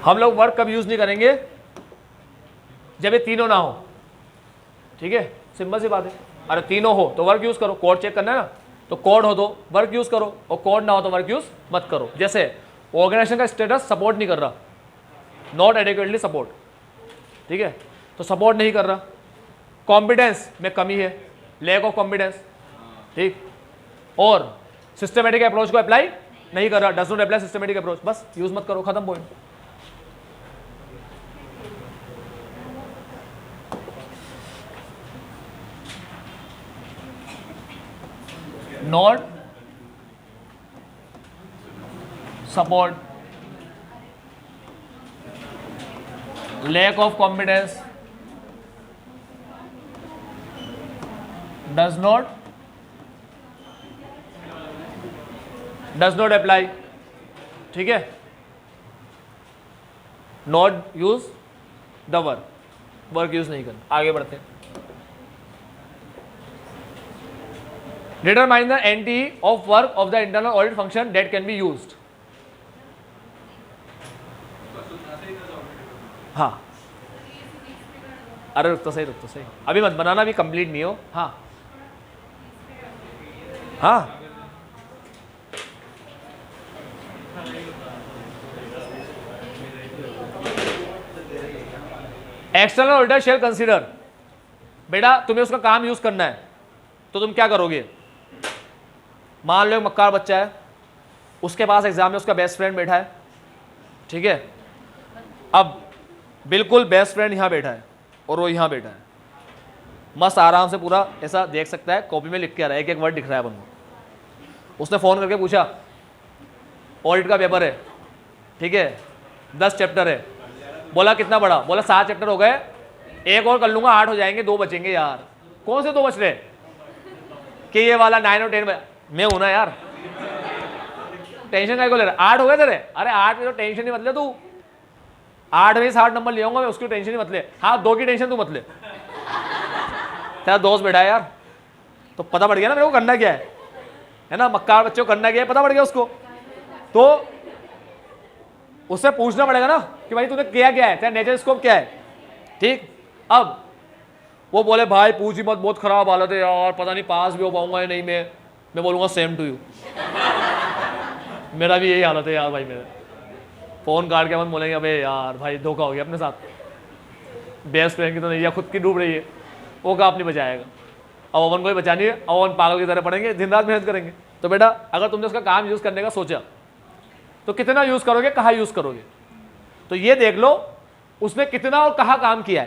हम लोग वर्क कब यूज नहीं करेंगे, जब ये तीनों ना हो। ठीक है, सिंपल सी बात है। अरे तीनों हो तो वर्क यूज करो, कोड चेक करना है ना, तो कोड हो तो वर्क यूज करो और कोड ना हो तो वर्क यूज मत करो। जैसे ऑर्गेनाइजेशन का स्टेटस सपोर्ट नहीं कर रहा, नॉट एडिक्वेटली सपोर्ट, ठीक है, तो सपोर्ट नहीं कर रहा। कॉम्पिटेंस में कमी है, लैक ऑफ कॉम्पिटेंस, ठीक, और सिस्टमेटिक अप्रोच को अप्लाई नहीं कर रहा, does not apply systematic approach, बस यूज मत करो, खत्म point. Not support, lack of competence, does not apply, ठीक है, not use the work use नहीं करना। आगे बढ़ते हैं। Determine the entity of work of the internal audit function that can be used. हाँ, अरे रुक तो सही, अभी मत बनाना, अभी कंप्लीट नहीं हो। हाँ हाँ, एक्सटर्नल ऑडिटर शेल कंसीडर, बेटा तुम्हें उसका काम यूज करना है तो तुम क्या करोगे? मान लो एक मक्कार बच्चा है, उसके पास एग्जाम में उसका बेस्ट फ्रेंड बैठा है, ठीक है, अब बिल्कुल बेस्ट फ्रेंड यहां बैठा है और वो यहां बैठा है, मस्त आराम से पूरा ऐसा देख सकता है, कॉपी में लिख के आ रहा है, एक एक वर्ड दिख रहा है अपन को। उसने फोन करके पूछा ऑडिट का पेपर है, ठीक है, 10 चैप्टर है, बोला कितना बड़ा? बोला 7 चैप्टर हो गए, एक और कर लूंगा 8 हो जाएंगे, 2 बचेंगे। यार कौन से 2 बच रहे कि ये वाला 9 और 10 में हूं ना यार, टेंशन काय को ले रहा? 8 हो गए तेरे? अरे 8 में तो टेंशन नहीं मत ले तू, 8 में 60 नंबर ले आऊंगा मैं, उसकी टेंशन नहीं मत ले। हाँ 2 की टेंशन तू मत ले, तेरा दोस्त बैठा है यार, तो पता पड़ गया ना मेरे को करना क्या है ना, मक्कार बच्चों को करना क्या है पता पड़ गया उसको, तो उससे पूछना पड़ेगा ना कि भाई तूने किया क्या है, तेरा नेचर स्कोप क्या है, ठीक। अब वो बोले भाई पूछ ही मत, बहुत खराब हालत है यार, पता नहीं पास भी हो पाऊंगा या नहीं। मैं बोलूंगा सेम टू यू, मेरा भी यही हालत है यार भाई। मेरे फोन काट के अपन बोलेंगे अबे यार भाई धोखा हो गया अपने साथ, बेस्ट फ्रेंड की तो नहीं, या खुद की डूब रही है, वो काम नहीं बचाएगा। अब अपन को ही बचानी है, अब अपन पागल की तरह पढ़ेंगे, दिन रात मेहनत करेंगे। तो बेटा अगर तुमने उसका काम यूज करने का सोचा तो कितना यूज करोगे, कहाँ यूज करोगे, तो ये देख लो उसने कितना और कहाँ काम किया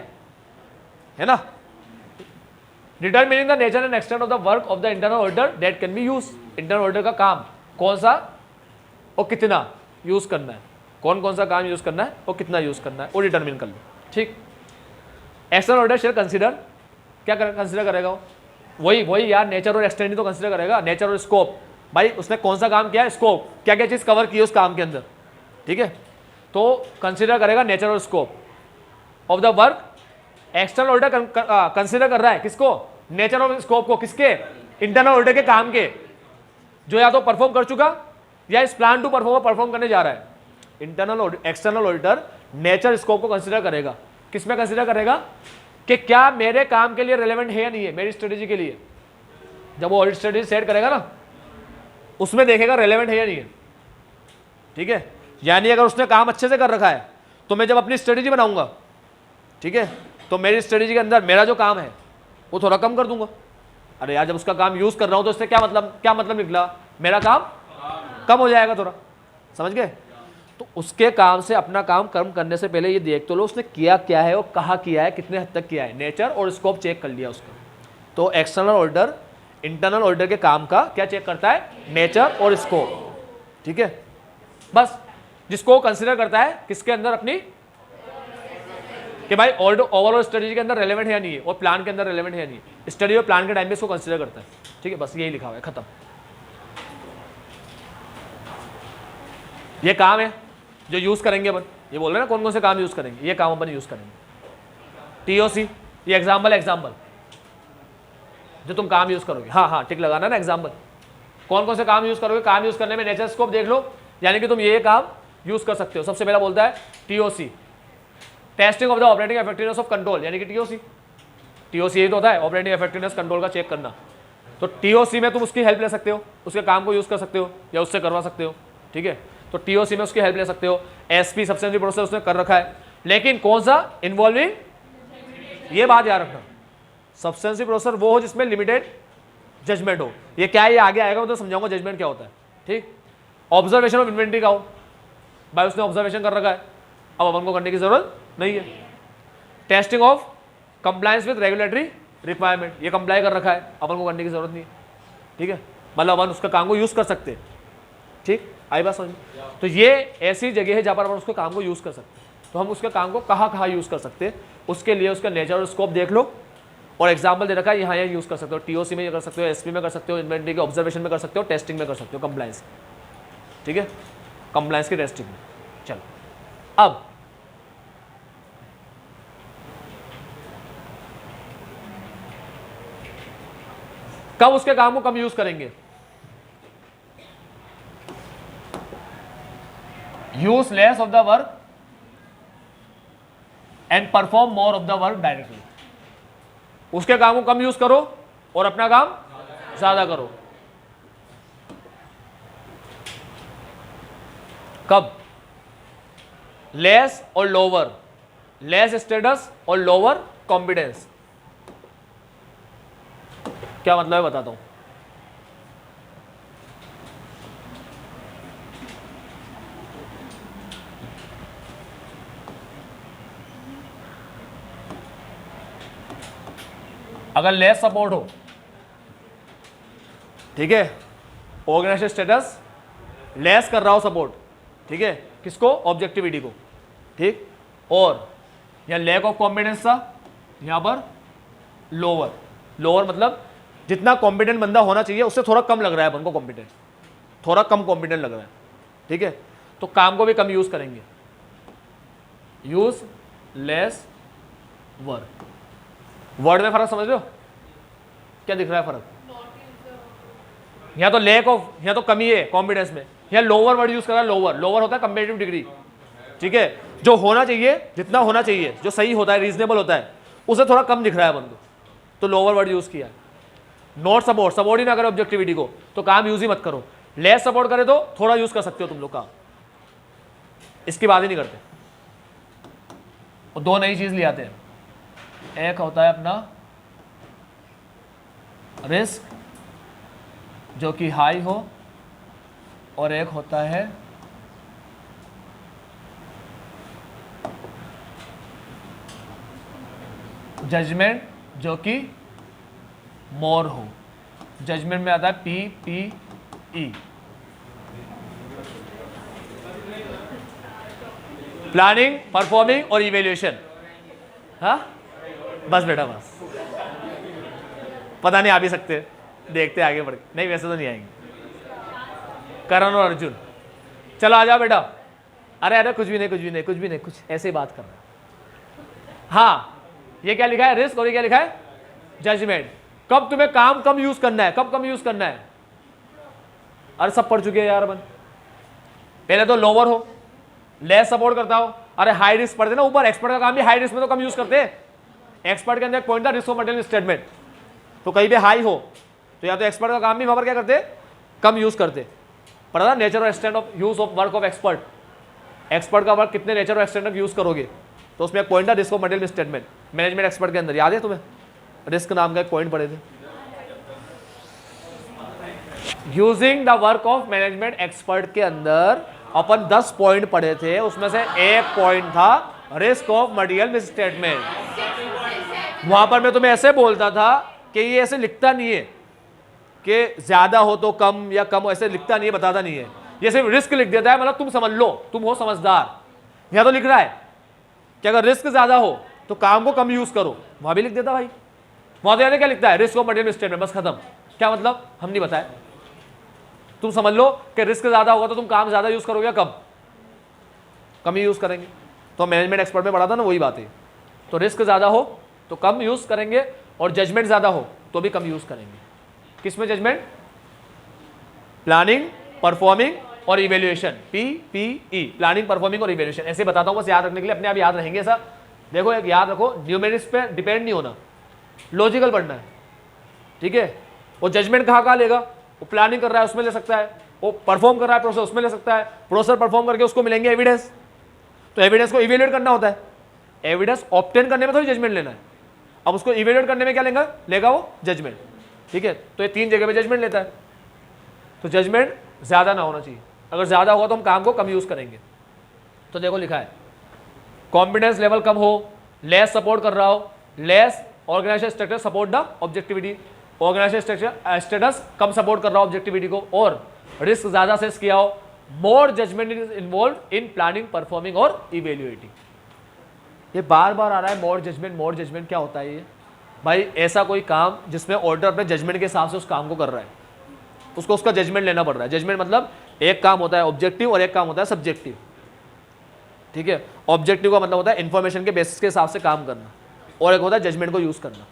है ना। Determining the nature and extent of the work of the internal auditor that can B use. Internal auditor का काम कौन सा और कितना यूज करना है, कौन कौन सा काम यूज करना है और कितना यूज करना है, वो डिटरमिन कर लो, ठीक। एक्सटर्नल ऑडिटर शेल कंसीडर, क्या कंसीडर करेगा? वही यार, नेचर और एक्सटेंट ही तो कंसीडर करेगा, नेचर और स्कोप। भाई उसने कौन सा काम किया है, स्कोप, क्या क्या चीज कवर की है उस काम के अंदर, ठीक है, तो कंसीडर करेगा नेचर और scope of the work. External auditor consider कर रहा है किसको? नेचर और स्कोप को, किसके? इंटरनल ऑडिटर के काम के, जो या तो परफॉर्म कर चुका या इस प्लान टू परफॉर्म करने जा रहा है। Internal external auditor nature scope को कंसीडर करेगा, किसमें कंसीडर करेगा कि क्या मेरे काम के लिए रेलेवेंट है या नहीं है, मेरी स्ट्रेटेजी के लिए। जब वो ऑडिट स्ट्रेटेजी सेट करेगा ना, उसमें देखेगा रेलेवेंट है या नहीं है, ठीक है। यानी अगर उसने काम अच्छे से कर रखा है तो मैं जब अपनी स्ट्रेटेजी बनाऊंगा, ठीक है, तो मेरी स्ट्रेटेजी के अंदर मेरा जो काम है वो थोड़ा कम कर दूंगा। अरे यार जब उसका काम यूज कर रहा हूं तो इससे क्या मतलब निकला, मेरा काम कम हो जाएगा थोड़ा, समझ गए। तो उसके काम से अपना काम कम करने से पहले ये देख तो लो उसने किया क्या है और कहाँ किया है, कितने हद तक किया है, नेचर और स्कोप चेक कर लिया उसका। तो एक्सटर्नल ऑडिटर इंटरनल ऑडिटर के काम का क्या चेक करता है, नेचर और स्कोप, ठीक है। बस जिसको कंसीडर करता है किसके अंदर, अपनी कि भाई ओवरऑल स्ट्रेटजी के अंदर रेलेवेंट है या नहीं है और प्लान के अंदर रेलेवेंट है या नहीं है, स्टडी और प्लान के टाइम में इसको कंसीडर करता है, ठीक है। बस यही लिखा हुआ है, खत्म। ये काम है जो यूज करेंगे अपन, ये बोल रहे हैं ना कौन कौन से काम यूज करेंगे, ये काम अपन यूज करेंगे। टीओसी, ये एग्जाम्पल जो तुम काम यूज करोगे, हाँ टिक लगाना ना, एग्जाम्पल कौन कौन से काम यूज करोगे। काम यूज करने में नेचर स्कोप देख लो, यानी कि तुम ये काम यूज कर सकते हो। सबसे पहला बोलता है TOC, testing of the operating effectiveness of control, यानी कि टीओसी, टीओसी तो होता है ऑपरेटिंग इफेक्टिवनेस कंट्रोल का चेक करना। तो टीओसी में तुम उसकी हेल्प ले सकते हो, उसके काम को यूज कर सकते हो या उससे करवा सकते हो, ठीक है। तो टीओसी में उसकी हेल्प ले सकते हो। एसपी सब्सटेंस प्रोसेस उसने कर रखा है, लेकिन कौन सा इन्वॉल्विंग, ये बात याद रखना, सब्सटेंस प्रोसेस वो हो जिसमें लिमिटेड जजमेंट हो। ये क्या है, ये आगे आएगा, मैं तो समझाऊंगा जजमेंट क्या होता है, ठीक। ऑब्जर्वेशन ऑफ इन्वेंट्री का हो, भाई उसने ऑब्जर्वेशन कर रखा है, अब अपन को करने की जरूरत नहीं है। Testing of compliance with regulatory requirement, ये कंप्लाई कर रखा है, अपन को करने की जरूरत नहीं है, ठीक है। मतलब अपन उसका काम को यूज कर सकते हैं, ठीक, आई बात समझ में। तो ये ऐसी जगह है जहां पर अपन उसके काम को यूज कर सकते हैं। तो हम उसके काम को कहाँ यूज कर सकते हैं, उसके लिए उसका नेचर और स्कोप देख लो, और एग्जाम्पल दे रखा है, यहाँ यूज कर सकते हो, टीओसी में कर सकते हो, एसपी में कर सकते हो, इन्वेंट्री के ऑब्जर्वेशन में कर सकते हो, टेस्टिंग में कर सकते हो, कंप्लायंस, ठीक है, कंप्लायंस की टेस्टिंग में। चलो अब कब उसके काम को कम यूज करेंगे, use less of the work and perform more of the work directly. उसके काम को कम यूज करो और अपना काम ज्यादा करो। कब, लेस और लोअर, लेस स्टेटस और लोअर कॉम्पिटेंस। क्या मतलब है बताता हूं। अगर लेस सपोर्ट हो, ठीक है, ऑर्गेनाइजेशन स्टेटस लेस कर रहा हो सपोर्ट, ठीक है, किसको, ऑब्जेक्टिविटी को, ठीक, और यहां लैक ऑफ कॉम्पिटेंस था, यहां पर लोअर, लोअर मतलब जितना कॉम्पिटेंट बंदा होना चाहिए उससे थोड़ा कम लग रहा है अपन को कॉम्पिटेंट, थोड़ा कम कॉम्पिटेंट लग रहा है, ठीक है। तो काम को भी कम यूज करेंगे, यूज लेस वर्क। वर्ड में फर्क समझ रहे हो, क्या दिख रहा है फर्क, यहां तो लैक ऑफ, यहां तो कमी है कॉम्पिटेंस में, यहां लोअर वर्ड यूज कर रहा है, लोअर, लोअर होता है कंपेरेटिव डिग्री, ठीक है, जो होना चाहिए, जितना होना चाहिए, जो सही होता है, रीजनेबल होता है, उसे थोड़ा कम दिख रहा है अपन को, तो लोअर वर्ड यूज किया। नॉट सपोर्ट, सपोर्ट ही ना करो ऑब्जेक्टिविटी को, तो काम यूज ही मत करो। लेस सपोर्ट करे तो थोड़ा यूज कर सकते हो तुम लोग काम, इसकी बात ही नहीं करते। और दो नई चीज ले आते हैं, एक होता है अपना रिस्क जो कि हाई हो, और एक होता है जजमेंट जो कि मोर हो। जजमेंट में आता है PPE, प्लानिंग, परफॉर्मिंग और इवेल्यूएशन। हाँ बस बेटा बस, पता नहीं आ भी सकते, देखते आगे बढ़ के, नहीं वैसे तो नहीं आएंगे। करण और अर्जुन, चलो आ जाओ बेटा। अरे अरे कुछ भी नहीं, कुछ भी नहीं, कुछ भी नहीं, कुछ ऐसे ही बात कर रहे हैं। हाँ ये क्या लिखा है, रिस्क, और ये क्या लिखा है, जजमेंट। कब तुम्हें काम कम यूज करना है, कब कम यूज करना है, अरे सब पढ़ चुके हैं यार अपन। पहले तो लोअर हो, लेस सपोर्ट करता हो, अरे हाई रिस्क पढ़ते ना ऊपर, एक्सपर्ट का काम भी हाई रिस्क में तो कम यूज करते हैं। एक्सपर्ट के अंदर एक पॉइंट था रिस्क ऑफ मटेरियल स्टेटमेंट, तो कहीं पे हाई हो तो या तो एक्सपर्ट का काम भी वहां पर क्या करते, कम यूज करते। पढ़ा था नेचर और extent of use of work of expert, expert का वर्क कितने नेचर और एक्सटेंट ऑफ यूज करोगे, तो उसमें एक पॉइंट था risk of material statement, management expert के अंदर, याद है तुम्हें, रिस्क नाम का एक पॉइंट पढ़े थे। Using the work of management expert के अंदर अपन 10 पॉइंट पढ़े थे, उसमें से एक पॉइंट था रिस्क ऑफ मटेरियल मिसस्टेटमेंट। वहां पर मैं तुम्हें ऐसे बोलता था कि ये ऐसे लिखता नहीं है कि ज्यादा हो तो कम या कम, ऐसे लिखता नहीं है, बताता नहीं है, ये सिर्फ रिस्क लिख देता है, मतलब तुम समझ लो, तुम हो समझदार। यहां तो लिख रहा है कि अगर रिस्क ज्यादा हो तो काम को कम यूज करो, वहां भी लिख देता भाई। वहां तो क्या लिखता है, रिस्क ऑफ मटेरियल मिसस्टेटमेंट, बस खत्म। क्या मतलब, हम नहीं बताए, तुम समझ लो कि रिस्क ज्यादा होगा तो तुम काम ज्यादा यूज करोगे, कम कम ही यूज करेंगे। तो मैनेजमेंट एक्सपर्ट में पढ़ा था ना, वही बात है। तो रिस्क ज्यादा हो तो कम यूज करेंगे, और जजमेंट ज्यादा हो तो भी कम यूज करेंगे। किसमें जजमेंट, प्लानिंग, परफॉर्मिंग और इवेल्युएशन, PPE, प्लानिंग, परफॉर्मिंग और इवेल्युएशन। ऐसे बताता हूं बस याद रखने के लिए, अपने आप याद रहेंगे सब। देखो एक याद रखो, न्यूमेरिक्स पे डिपेंड नहीं होना, लॉजिकल पढ़ना है, ठीक है। वो जजमेंट कहाँ लेगा, वो प्लानिंग कर रहा है उसमें ले सकता है, वो परफॉर्म कर रहा है प्रोसेस उसमें ले सकता है, प्रोसेस परफॉर्म करके उसको मिलेंगे एविडेंस, तो एविडेंस को इवेल्युएट करना होता है, एविडेंस ऑब्टेन करने में थोड़ी जजमेंट लेना है, अब उसको इवेल्युएट करने में क्या लेगा वो जजमेंट, ठीक है। तो ये 3 जगह पे जजमेंट लेता है, तो जजमेंट ज़्यादा ना होना चाहिए, अगर ज़्यादा होगा तो हम काम को कम यूज़ करेंगे। तो देखो लिखा है कॉन्फिडेंस लेवल कम हो, लेस सपोर्ट कर रहा हो, less organisation structure support the objectivity, organisation structure status कम सपोर्ट कर रहा हो ऑब्जेक्टिविटी को, और रिस्क ज़्यादा सेस किया हो, more judgement is involve in planning performing और इवेल्युएटिंग। ये बार बार आ रहा है मोर जजमेंट क्या होता है ये भाई, ऐसा कोई काम जिसमें ऑर्डर अपने जजमेंट के हिसाब से उस काम को कर रहा है, उसको उसका जजमेंट लेना पड़ रहा है। जजमेंट मतलब एक काम होता है ऑब्जेक्टिव और एक काम होता है सब्जेक्टिव, ठीक है। ऑब्जेक्टिव का मतलब होता है इंफॉर्मेशन के बेसिस के हिसाब से काम करना, और एक होता है जजमेंट को यूज करना,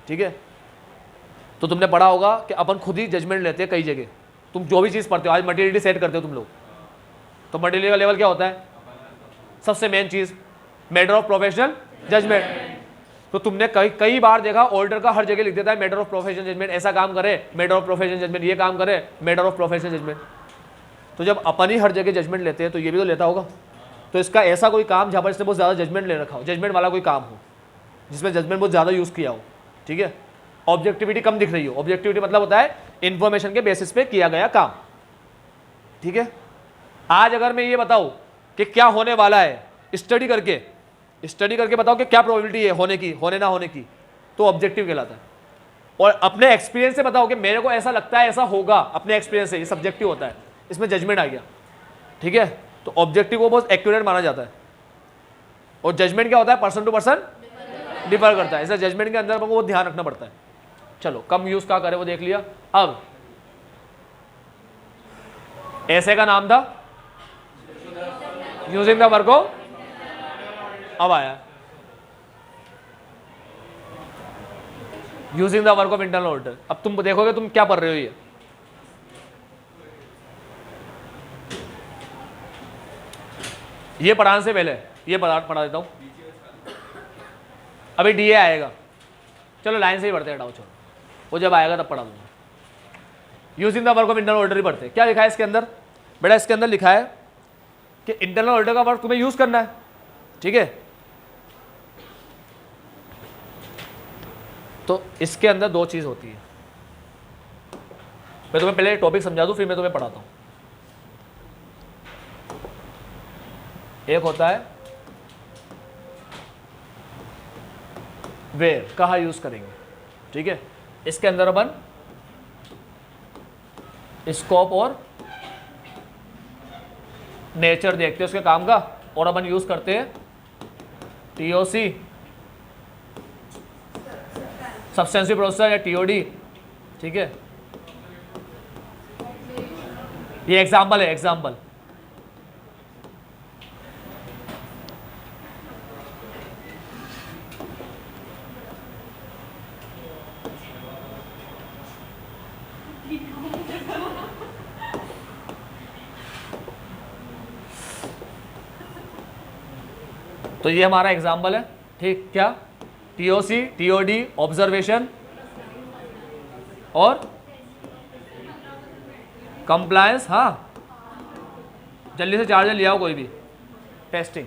ठीक है। तो तुमने पढ़ा होगा कि अपन खुद ही जजमेंट लेते हैं कई जगह, तुम जो भी चीज़ पढ़ते हो, आज मटेरियलिटी सेट करते हो तुम लोग, तो मटेरियल का लेवल क्या होता है, सबसे मेन चीज़ मैटर ऑफ प्रोफेशनल जजमेंट। तो तुमने कई बार देखा ऑर्डर का हर जगह लिख देता है मैटर ऑफ प्रोफेशनल जजमेंट, ऐसा काम करे मैटर ऑफ प्रोफेशनल जजमेंट, ये काम करे मैटर ऑफ प्रोफेशनल जजमेंट। तो जब अपन ही हर जगह जजमेंट लेते हैं तो ये भी तो लेता होगा, तो इसका ऐसा कोई काम जहाँ पर इसने बहुत ज़्यादा जजमेंट ले रखा हो, जजमेंट वाला कोई काम हो जिसमें जजमेंट बहुत ज़्यादा यूज़ किया हो, ठीक है। ऑब्जेक्टिविटी कम दिख रही हो, ऑब्जेक्टिविटी मतलब होता है इन्फॉर्मेशन के बेसिस पे किया गया काम, ठीक है। आज अगर मैं ये बताऊँ कि क्या होने वाला है, स्टडी करके बताओ कि क्या प्रोबेबिलिटी है होने की, होने ना होने की, तो ऑब्जेक्टिव कहलाता है। और अपने एक्सपीरियंस से बताओ कि मेरे को ऐसा लगता है ऐसा होगा, अपने एक्सपीरियंस से, ये सब्जेक्टिव होता है, इसमें जजमेंट आ गया, ठीक है। तो ऑब्जेक्टिव को बहुत एक्यूरेट माना जाता है, और जजमेंट क्या होता है पर्सन टू पर्सन डिफर करता है, इसलिए जजमेंट के अंदर हमको वो ध्यान रखना पड़ता है। चलो कम यूज का करे वो देख लिया। अब ऐसे का नाम था यूजिंग द वर्ब को, अब आया using the verb of internal order. अब तुम देखोगे तुम क्या पढ़ रहे हो, ये पढ़ाने से पहले ये पढ़ा देता हूं, अभी डीए आएगा, चलो लाइन से ही पढ़ते हैं, हटाओ छोड़ो, वो जब आएगा तब पढ़ा दूंगा। Using the verb of internal order ही पढ़ते हैं। क्या लिखा है इसके अंदर बेटा, इसके अंदर लिखा है कि इंटरनल ऑर्डर का वर्ब तुम्हें यूज करना है, ठीक है। तो इसके अंदर 2 चीज होती है, मैं तुम्हें पहले टॉपिक समझा दूं फिर मैं तुम्हें पढ़ाता हूं। एक होता है वेयर, कहाँ यूज करेंगे, ठीक है। इसके अंदर अपन स्कोप और नेचर देखते हैं उसके काम का, और अपन यूज करते हैं टीओसी सब्सटेंसिव प्रोसेसर या टीओडी, ठीक है। ये एग्जाम्पल है, एग्जाम्पल तो ये हमारा एग्जाम्पल है, ठीक। क्या टीओसी टीओडी ऑब्जर्वेशन और कंप्लायंस, हाँ जल्दी से चार्जर ले आओ कोई भी, टेस्टिंग,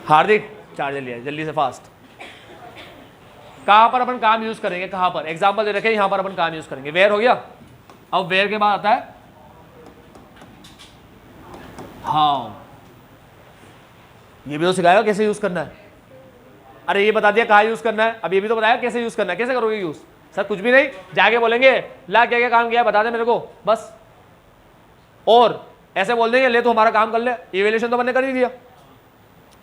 हार्दिक चार्जर लिया जल्दी से फास्ट। कहाँ पर अपन काम यूज करेंगे, कहाँ पर एग्जाम्पल दे रखे, यहां पर अपन काम यूज करेंगे, वेयर हो गया। अब वेयर के बाद आता है हाउ, ये भी तो सिखाएगा कैसे यूज करना है। अरे ये बता दिया कहाँ यूज करना है, अब ये भी तो बताया कैसे यूज करना है, कैसे करोगे यूज। सर कुछ भी नहीं, जाके बोलेंगे ला क्या क्या काम किया बता दे मेरे को बस, और ऐसे बोल देंगे ले तो हमारा काम कर ले, इवैल्यूएशन तो मैंने कर ही दिया,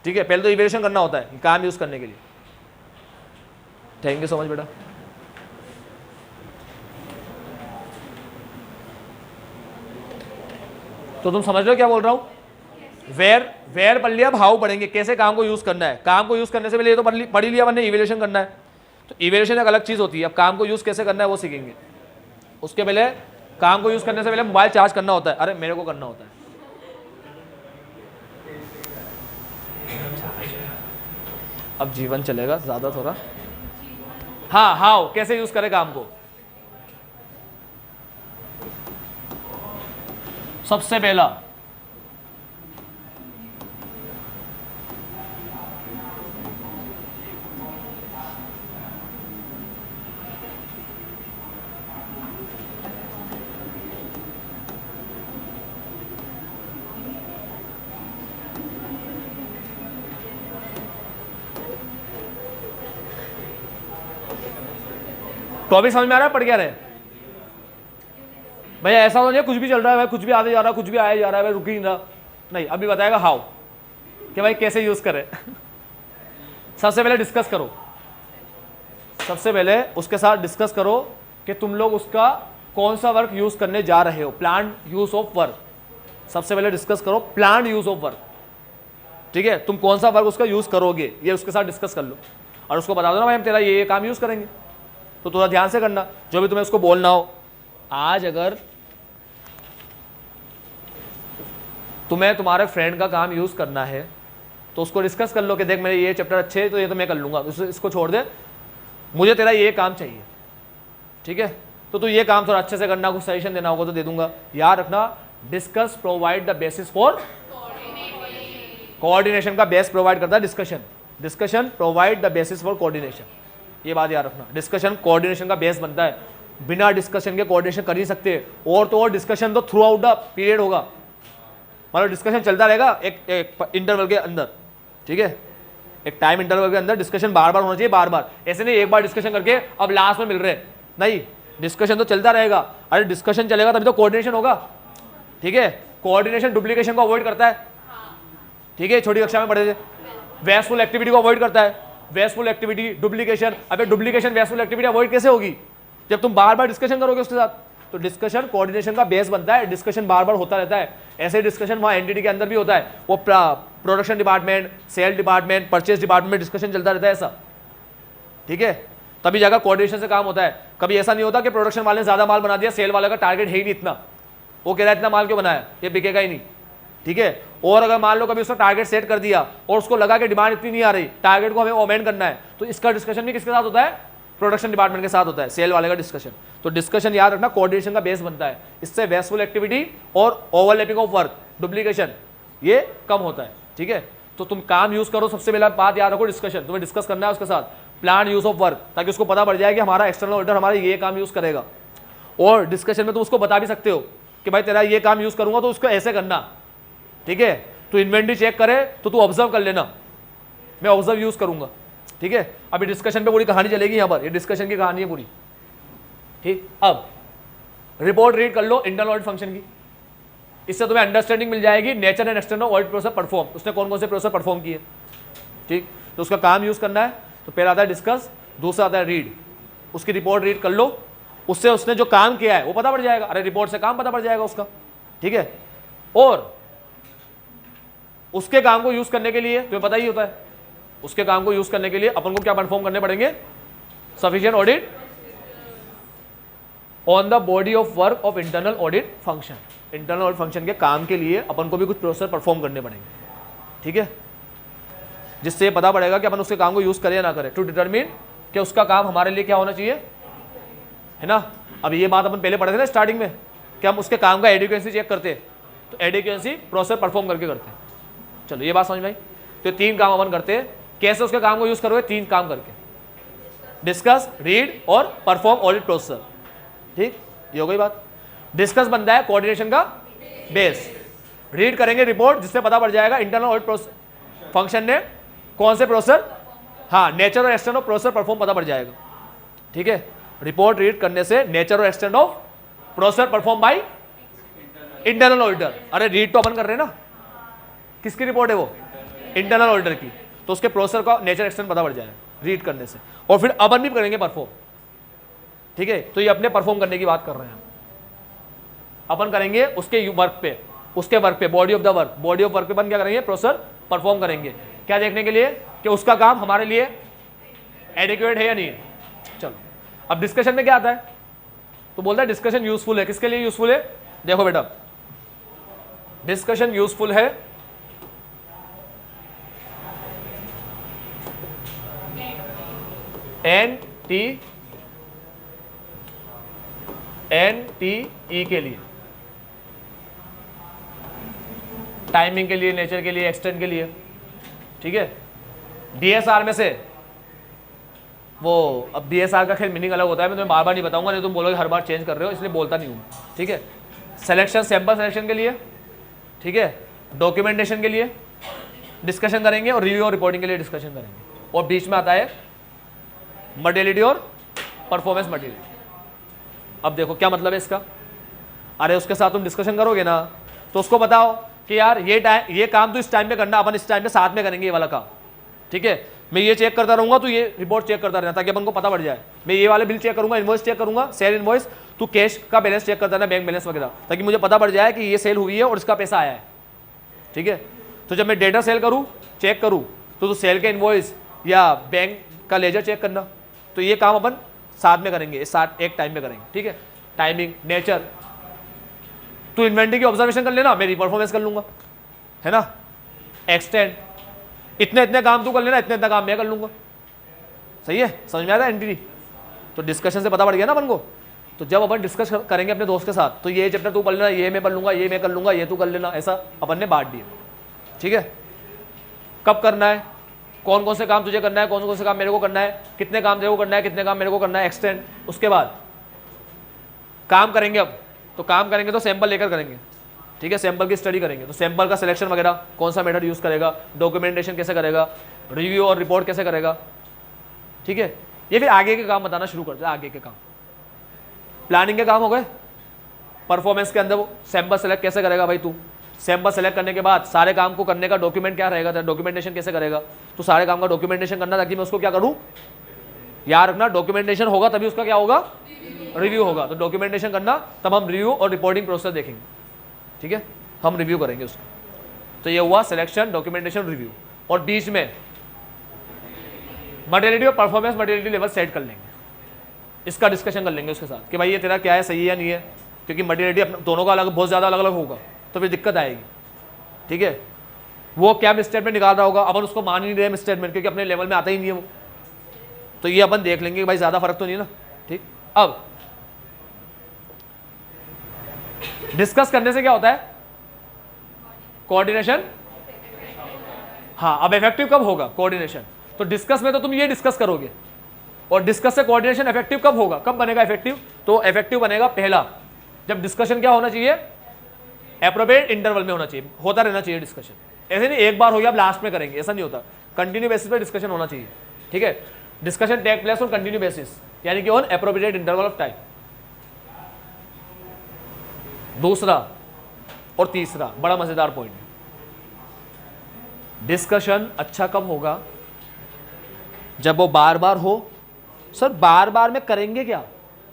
ठीक है। पहले तो इवैल्यूएशन करना होता है काम यूज करने के लिए। थैंक यू सो मच बेटा। तो तुम समझ रहे हो क्या बोल रहा हूं, वेयर पढ़ लिया, अब हाउ पढ़ेंगे, कैसे काम को यूज करना है। काम को यूज करने से पहले ये तो पढ़ ही लिया मैंने, इवैल्यूएशन करना है, तो इवैल्यूएशन एक अलग चीज होती है। अब काम को यूज कैसे करना है वो सीखेंगे, उसके पहले काम को यूज करने से पहले मोबाइल चार्ज करना होता है, अरे मेरे को करना होता है। अब जीवन चलेगा ज़्यादा थोड़ा। हाँ, हाउ, कैसे यूज करें काम को। सबसे पहला टॉपिक समझ में आ रहा है, पढ़ क्या रहे भैया? ऐसा तो नहीं कुछ भी चल रहा है भाई, कुछ भी आते जा रहा है, कुछ भी आया जा रहा है भाई, रुक ही नहीं रहा। नहीं, अभी बताएगा हाउ, कि भाई कैसे यूज करें। सबसे पहले डिस्कस करो, सबसे पहले उसके साथ डिस्कस करो कि तुम लोग उसका कौन सा वर्क यूज करने जा रहे हो, प्लान यूज ऑफ वर्क। सबसे पहले डिस्कस करो प्लान यूज ऑफ वर्क, ठीक है? तुम कौन सा वर्क उसका यूज करोगे ये उसके साथ डिस्कस कर लो, और उसको बता दो ना भाई हम तेरा ये काम यूज करेंगे। तो थोड़ा ध्यान से करना जो भी तुम्हें उसको बोलना हो। आज अगर तुम्हें तुम्हारे फ्रेंड का काम यूज करना है तो उसको डिस्कस कर लो कि देख मेरे ये चैप्टर अच्छे है तो ये तो मैं कर लूंगा, इसको छोड़ दे, मुझे तेरा ये काम चाहिए, ठीक है? तो तू ये काम थोड़ा अच्छे से करना, कुछ सजेशन देना होगा तो दे दूंगा। याद रखना, discuss provide the basis for coordination. का बेस प्रोवाइड करता है discussion, discussion provide the basis for coordination. ये बात याद रखना, डिस्कशन कोऑर्डिनेशन का बेस बनता है। बिना डिस्कशन के कोऑर्डिनेशन कर नहीं सकते। और तो और डिस्कशन तो थ्रू आउट द पीरियड होगा, मतलब डिस्कशन चलता रहेगा एक इंटरवल के अंदर, ठीक है? एक टाइम इंटरवल के अंदर डिस्कशन बार बार होना चाहिए, बार बार। ऐसे नहीं एक बार डिस्कशन करके अब लास्ट में मिल रहे, नहीं, डिस्कशन तो चलता रहेगा। अरे डिस्कशन चलेगा तभी तो कोऑर्डिनेशन होगा, ठीक है? कोऑर्डिनेशन डुप्लीकेशन को अवॉइड करता है, ठीक है? छोटी कक्षा में पढ़े थे, वेस्टफुल एक्टिविटी को अवॉइड करता है। वेस्टफुल एक्टिविटी, डुप्लीकेशन, अबे डुप्लीकेशन वेस्टफुल एक्टिविटी अवॉइड कैसे होगी जब तुम बार बार डिस्कशन करोगे उसके साथ? तो डिस्कशन कोऑर्डिनेशन का बेस बनता है, डिस्कशन बार बार होता रहता है। ऐसे डिस्कशन वहाँ एनटीटी के अंदर भी होता है, वो production department, sale department, purchase department में डिस्कशन चलता रहता है ऐसा, ठीक है? तभी जगह कोऑर्डिनेशन से काम होता है। कभी ऐसा नहीं होता कि प्रोडक्शन वाले ने ज्यादा माल बना दिया, सेल वाले का टारगेट है ही नहीं इतना, वो कह रहा है इतना माल क्यों बनाया, ये बिकेगा ही नहीं, ठीक है? और अगर मान लो कभी उसका टारगेट सेट कर दिया और उसको लगा कि डिमांड इतनी नहीं आ रही, टारगेट को हमें ओमेंट करना है, तो इसका डिस्कशन भी किसके साथ होता है? प्रोडक्शन डिपार्टमेंट के साथ होता है, सेल वाले का डिस्कशन। तो डिस्कशन याद रखना कोऑर्डिनेशन का बेस बनता है। इससे वेस्टफुल एक्टिविटी और ओवरलैपिंग ऑफ वर्क, डुप्लीकेशन, ये कम होता है, ठीक है? तो तुम काम यूज करो, सबसे पहला बात याद रखो डिस्कशन, तुम्हें डिस्कस करना है उसके साथ प्लान यूज ऑफ वर्क, ताकि उसको पता पड़ जाए कि हमारा एक्सटर्नल ऑडिटर हमारा ये काम यूज करेगा। और डिस्कशन में तुम उसको बता भी सकते हो कि भाई तेरा ये काम यूज करूंगा तो उसको ऐसे करना, ठीक है? तो इन्वेंटरी चेक करे तो तू ऑब्जर्व कर लेना, मैं ऑब्जर्व यूज करूंगा, ठीक है? अभी डिस्कशन पे पूरी कहानी चलेगी यहाँ पर, ये डिस्कशन की कहानी है पूरी, ठीक? अब रिपोर्ट रीड कर लो इंटरनल ऑडिट फंक्शन की, इससे तुम्हें अंडरस्टैंडिंग मिल जाएगी nature and external audit process perform, उसने कौन कौन से प्रोसेस परफॉर्म किए, ठीक? तो उसका काम यूज करना है। तो पहला आता है डिस्कस, दूसरा आता है रीड। उसकी रिपोर्ट रीड कर लो, उससे उसने जो काम किया है वो पता पड़ जाएगा, अरे रिपोर्ट से काम पता पड़ जाएगा उसका, ठीक है? और उसके काम को यूज करने के लिए तुम्हें पता ही होता है, उसके काम को यूज करने के लिए अपन को क्या परफॉर्म करने पड़ेंगे? Sufficient audit on the body of work of internal audit function. Internal audit function के काम के लिए अपन को भी कुछ प्रोसेस परफॉर्म करने पड़ेंगे, ठीक है? जिससे ये पता पड़ेगा कि अपन उसके काम को यूज करें या ना करें, टू डिटरमिन कि उसका काम हमारे लिए क्या होना चाहिए, है ना? अब ये बात अपन पहले पढ़े थे ना स्टार्टिंग में कि हम उसके काम का एडिक्वेंसी चेक करते हैं, तो एडिक्वेंसी प्रोसेस परफॉर्म करके करते हैं। चलो ये बात समझ में आई। तो तीन काम अपन करते हैं, कैसे उसके काम को यूज करोगे? तीन काम करके, डिस्कस, रीड और परफॉर्म ऑडिट प्रोसेस, ठीक? ये हो गई बात। डिस्कस बनता है कोऑर्डिनेशन का बेस, रीड करेंगे रिपोर्ट जिससे पता पड़ जाएगा इंटरनल ऑडिट प्रोसेस फंक्शन ने कौन से प्रोसेस, हाँ, नेचर और एक्सटेंट ऑफ प्रोसेस परफॉर्म पता पड़ जाएगा, ठीक है? रिपोर्ट रीड करने से नेचर और extent of process perform by internal auditor. अरे रीड तो अपन कर रहे हैं ना, किसकी रिपोर्ट है वो? इंटरनल ऑडिटर की। तो उसके प्रोसेस का नेचर एक्सटेंट पता पड़ जाएगा रीड करने से, और फिर अपन भी करेंगे परफॉर्म, ठीक है? तो ये अपने परफॉर्म करने की बात कर रहे हैं अपन करेंगे उसके वर्क पे, उसके वर्क पे, body of the work, body of work पे अपन क्या करेंगे? प्रोसेस परफॉर्म करेंगे, क्या देखने के लिए कि उसका काम हमारे लिए एडिक्वेट है या नहीं है। चलो अब डिस्कशन में क्या आता है? तो बोलता है डिस्कशन यूजफुल है। किसके लिए यूजफुल है? देखो बेटा, डिस्कशन यूजफुल है NTE के लिए, टाइमिंग के लिए, नेचर के लिए, एक्सटेंट के लिए, ठीक है। DSR में से वो, अब DSR का खेल मीनिंग अलग होता है, मैं तुम्हें बार बार नहीं बताऊंगा, नहीं तुम बोलोगे हर बार चेंज कर रहे हो, इसलिए बोलता नहीं हूँ, ठीक है। सिलेक्शन, सैंपल सिलेक्शन के लिए, ठीक है। डॉक्यूमेंटेशन के लिए डिस्कशन करेंगे और रिव्यू और रिपोर्टिंग के लिए डिस्कशन करेंगे। और बीच में आता है मटेरियलिटी और परफॉर्मेंस मटेरियलिटी। अब देखो क्या मतलब है इसका। अरे उसके साथ तुम डिस्कशन करोगे ना, तो उसको बताओ कि यार ये काम तो इस टाइम पे करना, अपन इस टाइम पे साथ में करेंगे ये वाला काम, ठीक है। मैं ये चेक करता रहूंगा, तो ये रिपोर्ट चेक करता रहना, ताकि अपन को पता पड़ जाए। मैं ये वाले बिल चेक करूंगा, इनवॉइस चेक करूंगा, सेल इनवॉइस, तू कैश का बैलेंस चेक करता रहना, बैंक बैलेंस वगैरह, ताकि मुझे पता पड़ जाए कि ये सेल हुई है और इसका पैसा आया है, ठीक है। तो जब मैं डेटा सेल करूँ, चेक करूँ, तो सेल के इनवॉइस या बैंक का लेजर चेक करना, तो ये काम अपन साथ में करेंगे, साथ एक टाइम में करेंगे, ठीक है। टाइमिंग, नेचर, तू इन्वेंटरी की ऑब्जर्वेशन कर लेना, मेरी परफॉर्मेंस कर लूंगा, है ना। एक्सटेंड, इतने इतने काम तू कर लेना, इतने इतने काम मैं कर लूंगा, सही है। समझ में आया था एंट्री। तो डिस्कशन से पता पड़ गया ना अपन को। तो जब अपन डिस्कस करेंगे अपने दोस्त के साथ, तो ये चैप्टर तू पढ़ लेना, ये मैं पढ़ लूंगा, ये मैं कर लूंगा, ये तू कर लेना, ऐसा अपन ने बांट दिया, ठीक है। कब करना है, कौन कौन से काम तुझे करना है, कौन कौन से काम मेरे को करना है, कितने काम तेरे को करना है, कितने काम मेरे को करना है, एक्सटेंड। उसके बाद काम करेंगे। अब तो काम करेंगे तो सैंपल लेकर करेंगे, ठीक है। सैंपल की स्टडी करेंगे, तो सैंपल का सिलेक्शन वगैरह, कौन सा मेथड यूज़ करेगा, डॉक्यूमेंटेशन कैसे करेगा, रिव्यू और रिपोर्ट कैसे करेगा, ठीक है। ये फिर आगे के काम बताना शुरू करते हैं। आगे के काम, प्लानिंग के काम हो गए। परफॉर्मेंस के अंदर वो सैंपल सेलेक्ट कैसे करेगा भाई तू। सैंपल सेलेक्ट करने के बाद सारे काम को करने का डॉक्यूमेंट क्या रहेगा, डॉक्यूमेंटेशन कैसे करेगा। तो सारे काम का डॉक्यूमेंटेशन करना, ताकि मैं उसको क्या करूँ, याद रखना, डॉक्यूमेंटेशन होगा तभी उसका क्या होगा, रिव्यू होगा। तो डॉक्यूमेंटेशन करना, तब हम रिव्यू और रिपोर्टिंग प्रोसेस देखेंगे, ठीक है। हम रिव्यू करेंगे उसको। तो ये हुआ सिलेक्शन, डॉक्यूमेंटेशन, रिव्यू। और बीच में मटेरियलिटी और परफॉर्मेंस मटेरियलिटी लेवल सेट कर लेंगे, इसका डिस्कशन कर लेंगे उसके साथ कि भाई ये तेरा क्या है, सही है या नहीं है। क्योंकि मटेरियलिटी दोनों का अलग, बहुत ज़्यादा अलग अलग होगा, तो फिर दिक्कत आएगी, ठीक है। वो क्या स्टेटमेंट निकाल रहा होगा, अपन उसको मान ही नहीं रहे स्टेटमेंट, क्योंकि अपने लेवल में आता ही नहीं है वो। तो ये अपन देख लेंगे कि भाई ज़्यादा फर्क तो नहीं है ना, ठीक। अब डिस्कस करने से क्या होता है, कोऑर्डिनेशन। हाँ, अब इफेक्टिव कब होगा, कोऑर्डिनेशन। तो डिस्कस में तो तुम ये डिस्कस करोगे, और डिस्कस से कोऑर्डिनेशन इफेक्टिव कब होगा, कब बनेगा इफेक्टिव। तो इफेक्टिव बनेगा पहला, जब डिस्कशन क्या होना चाहिए, एप्रोप्रिएट इंटरवल में होना चाहिए, होता रहना चाहिए डिस्कशन। ऐसे नहीं एक बार हो गया अब लास्ट में करेंगे, ऐसा नहीं होता। कंटिन्यू बेसिस पे डिस्कशन होना चाहिए, ठीक है। Discussion take place on continue basis, यानी कि on appropriate interval of time. दूसरा और तीसरा बड़ा मजेदार पॉइंट है, डिस्कशन अच्छा कब होगा, जब वो बार बार हो। सर बार बार में करेंगे क्या,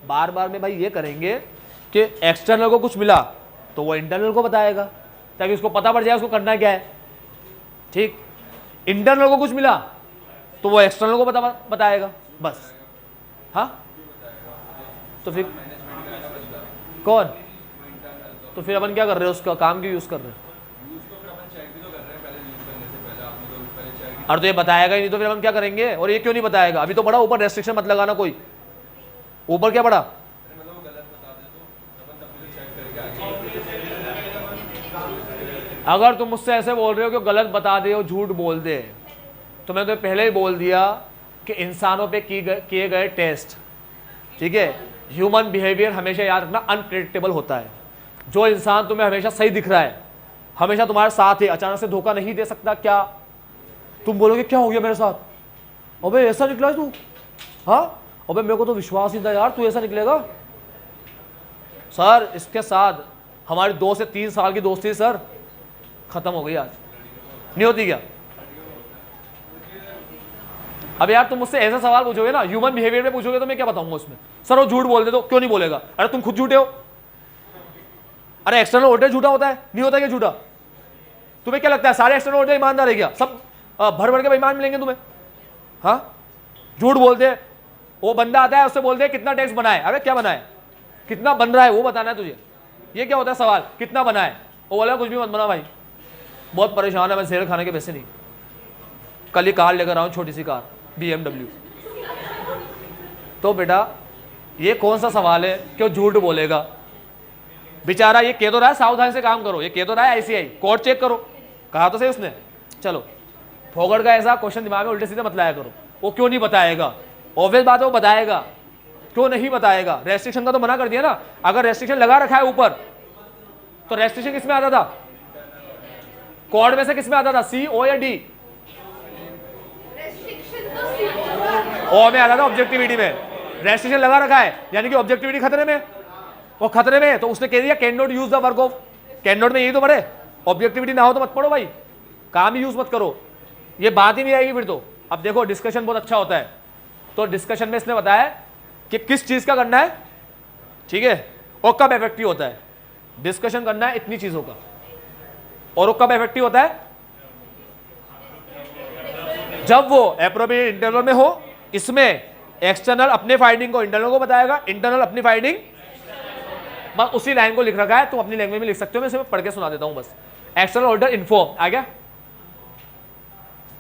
बार बार में भाई ये करेंगे कि एक्सटर्नल को कुछ मिला तो वो इंटरनल को बताएगा, ताकि उसको पता पड़ जाए उसको करना क्या है, ठीक। इंटरनल को कुछ मिला तो वो एक्सटर्नल को बताएगा, बस। हाँ, तो फिर कौन, तो फिर अपन क्या कर रहे हैं, उसका काम क्यों यूज कर रहे हैं। और तो ये बताएगा ही नहीं, तो फिर हम क्या करेंगे। और ये क्यों नहीं बताएगा, अभी तो बड़ा ऊपर रेस्ट्रिक्शन मत लगाना कोई, ऊपर क्या पड़ा। अगर तुम मुझसे ऐसे बोल रहे हो कि गलत बता दे और झूठ बोल दे, तो मैं तो पहले ही बोल दिया कि इंसानों पे किए गए टेस्ट, ठीक है, ह्यूमन बिहेवियर हमेशा याद रखना अनप्रेडिक्टेबल होता है। जो इंसान तुम्हें हमेशा सही दिख रहा है, हमेशा तुम्हारे साथ है, अचानक से धोखा नहीं दे सकता। क्या तुम बोलोगे क्या हो गया मेरे साथ, अबे ऐसा निकला है तू, हाँ अबे मेरे को तो विश्वास ही था यार तू ऐसा निकलेगा। सर इसके साथ हमारी 2 से 3 साल की दोस्ती सर खत्म हो गई आज, नहीं होती क्या। अब यार तुम मुझसे ऐसा सवाल पूछोगे ना, ह्यूमन बिहेवियर में पूछोगे, तो मैं क्या बताऊंगा उसमें। सर वो झूठ बोल दे, तो क्यों नहीं बोलेगा, अरे तुम खुद झूठे हो। अरे एक्सटर्नल ऑडिटर झूठा होता है, नहीं होता क्या झूठा। तुम्हें क्या लगता है सारे एक्सटर्नल ऑडिटर ईमानदार है क्या, सब भर भर के बेईमान मिलेंगे तुम्हें। हाँ, झूठ बोलते, वो बंदा आता है उससे बोलते हैं कितना टैक्स बनाए, अरे क्या बनाए, कितना बन रहा है वो बताना है तुझे। ये क्या होता है सवाल, कितना बनाए, वो बोला कुछ भी मत बना भाई, बहुत परेशान है मैं, शेर खाने के पैसे नहीं। कल ही कार लेकर आऊँ, छोटी सी कार BMW, तो बेटा ये कौन सा सवाल है, क्यों झूठ बोलेगा बेचारा, ये कह तो रहा है सावधानी से काम करो, ये कह तो रहा है आईसीआई कोड चेक करो, कहा तो सही उसने। चलो फोगड़ का ऐसा क्वेश्चन दिमाग में उल्टे सीधे मत लाया करो, वो क्यों नहीं बताएगा, ऑब्वियस बात है वो बताएगा, क्यों नहीं बताएगा, रेस्ट्रिक्शन का तो मना कर दिया ना। अगर रेस्ट्रिक्शन लगा रखा है ऊपर तो रेस्ट्रिक्शन किस में आता था, कोड में से किस में आता था, सी ओ या डी, ओ में आता था ऑब्जेक्टिविटी में, रेस्ट्रिक्शन लगा रखा है यानी कि ऑब्जेक्टिविटी खतरे में, वो खतरे में, तो उसने कह दिया can not use the work of, can not में यही तो पढ़े, ऑब्जेक्टिविटी ना हो तो मत पढ़ो भाई, काम ही यूज मत करो, ये बात ही नहीं आएगी फिर तो। अब देखो डिस्कशन बहुत अच्छा होता है, तो डिस्कशन में इसने बताया कि किस चीज का करना है, ठीक है, और कब इफेक्टिव होता है, डिस्कशन करना है इतनी चीजों का, और वो कब इफेक्टिव होता है, जब वो एप्रोप्रिएट इंटरवल में हो, इसमें एक्सटर्नल अपने फाइंडिंग को इंटरनल को बताएगा, इंटरनल अपनी फाइंडिंग, बस उसी लाइन को लिख रखा है, तुम अपनी लैंग्वेज में लिख सकते हो, मैं इसे पढ़ के सुना देता हूं बस। एक्सटर्नल ऑर्डर इन्फॉर्म आ गया,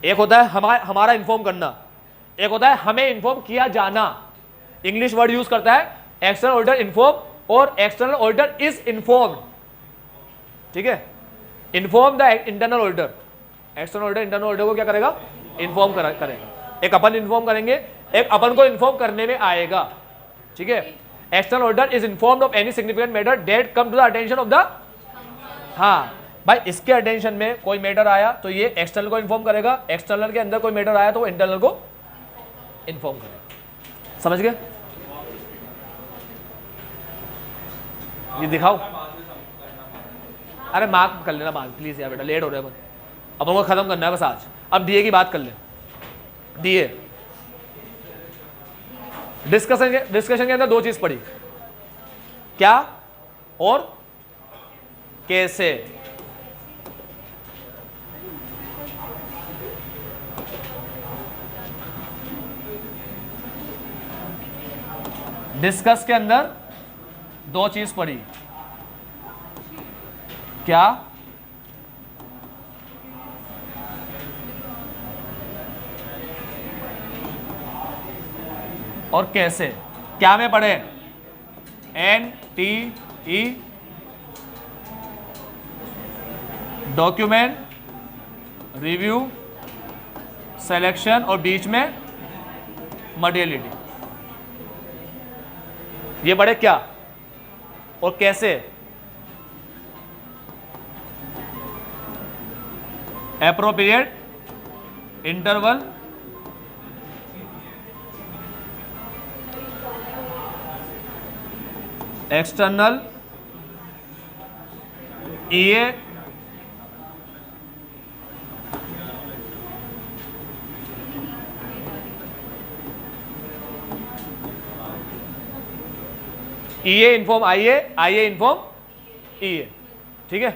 एक होता है हमारा इन्फॉर्म करना, एक होता है हमें इन्फॉर्म किया जाना, इंग्लिश वर्ड यूज करता है एक्सटर्नल ऑर्डर इन्फॉर्म और एक्सटर्नल ऑर्डर इज इन्फॉर्म्ड, ठीक है, inform the internal order, external order internal order को क्या करेगा, इन्फॉर्म करेगा, एक अपन इन्फॉर्म करेंगे, एक अपन को इन्फॉर्म करने में आएगा, ठीक है। External order is informed of any significant matter that come to the attention of the, हाँ भाई इसके अटेंशन में कोई मैटर आया तो ये एक्सटर्नल को इन्फॉर्म करेगा, एक्सटर्नल के अंदर कोई मैटर आया तो वो इंटरनल को इन्फॉर्म करेगा, समझ गए, ये दिखाओ, अरे मार्क कर लेना बात प्लीज यार बेटा, लेट हो रहा है अपन को खत्म करना है बस आज। अब डीए की बात कर ले, डीए डिस्कशन के अंदर दो चीज पड़ी, क्या और कैसे, डिस्कस के अंदर दो चीज पड़ी, क्या और कैसे। क्या में पढ़े, NTE डॉक्यूमेंट रिव्यू सिलेक्शन और बीच में मटेरियलिटी, ये पढ़े क्या और कैसे, appropriate interval, external EA EA inform IA, IA inform EA, ठीक है।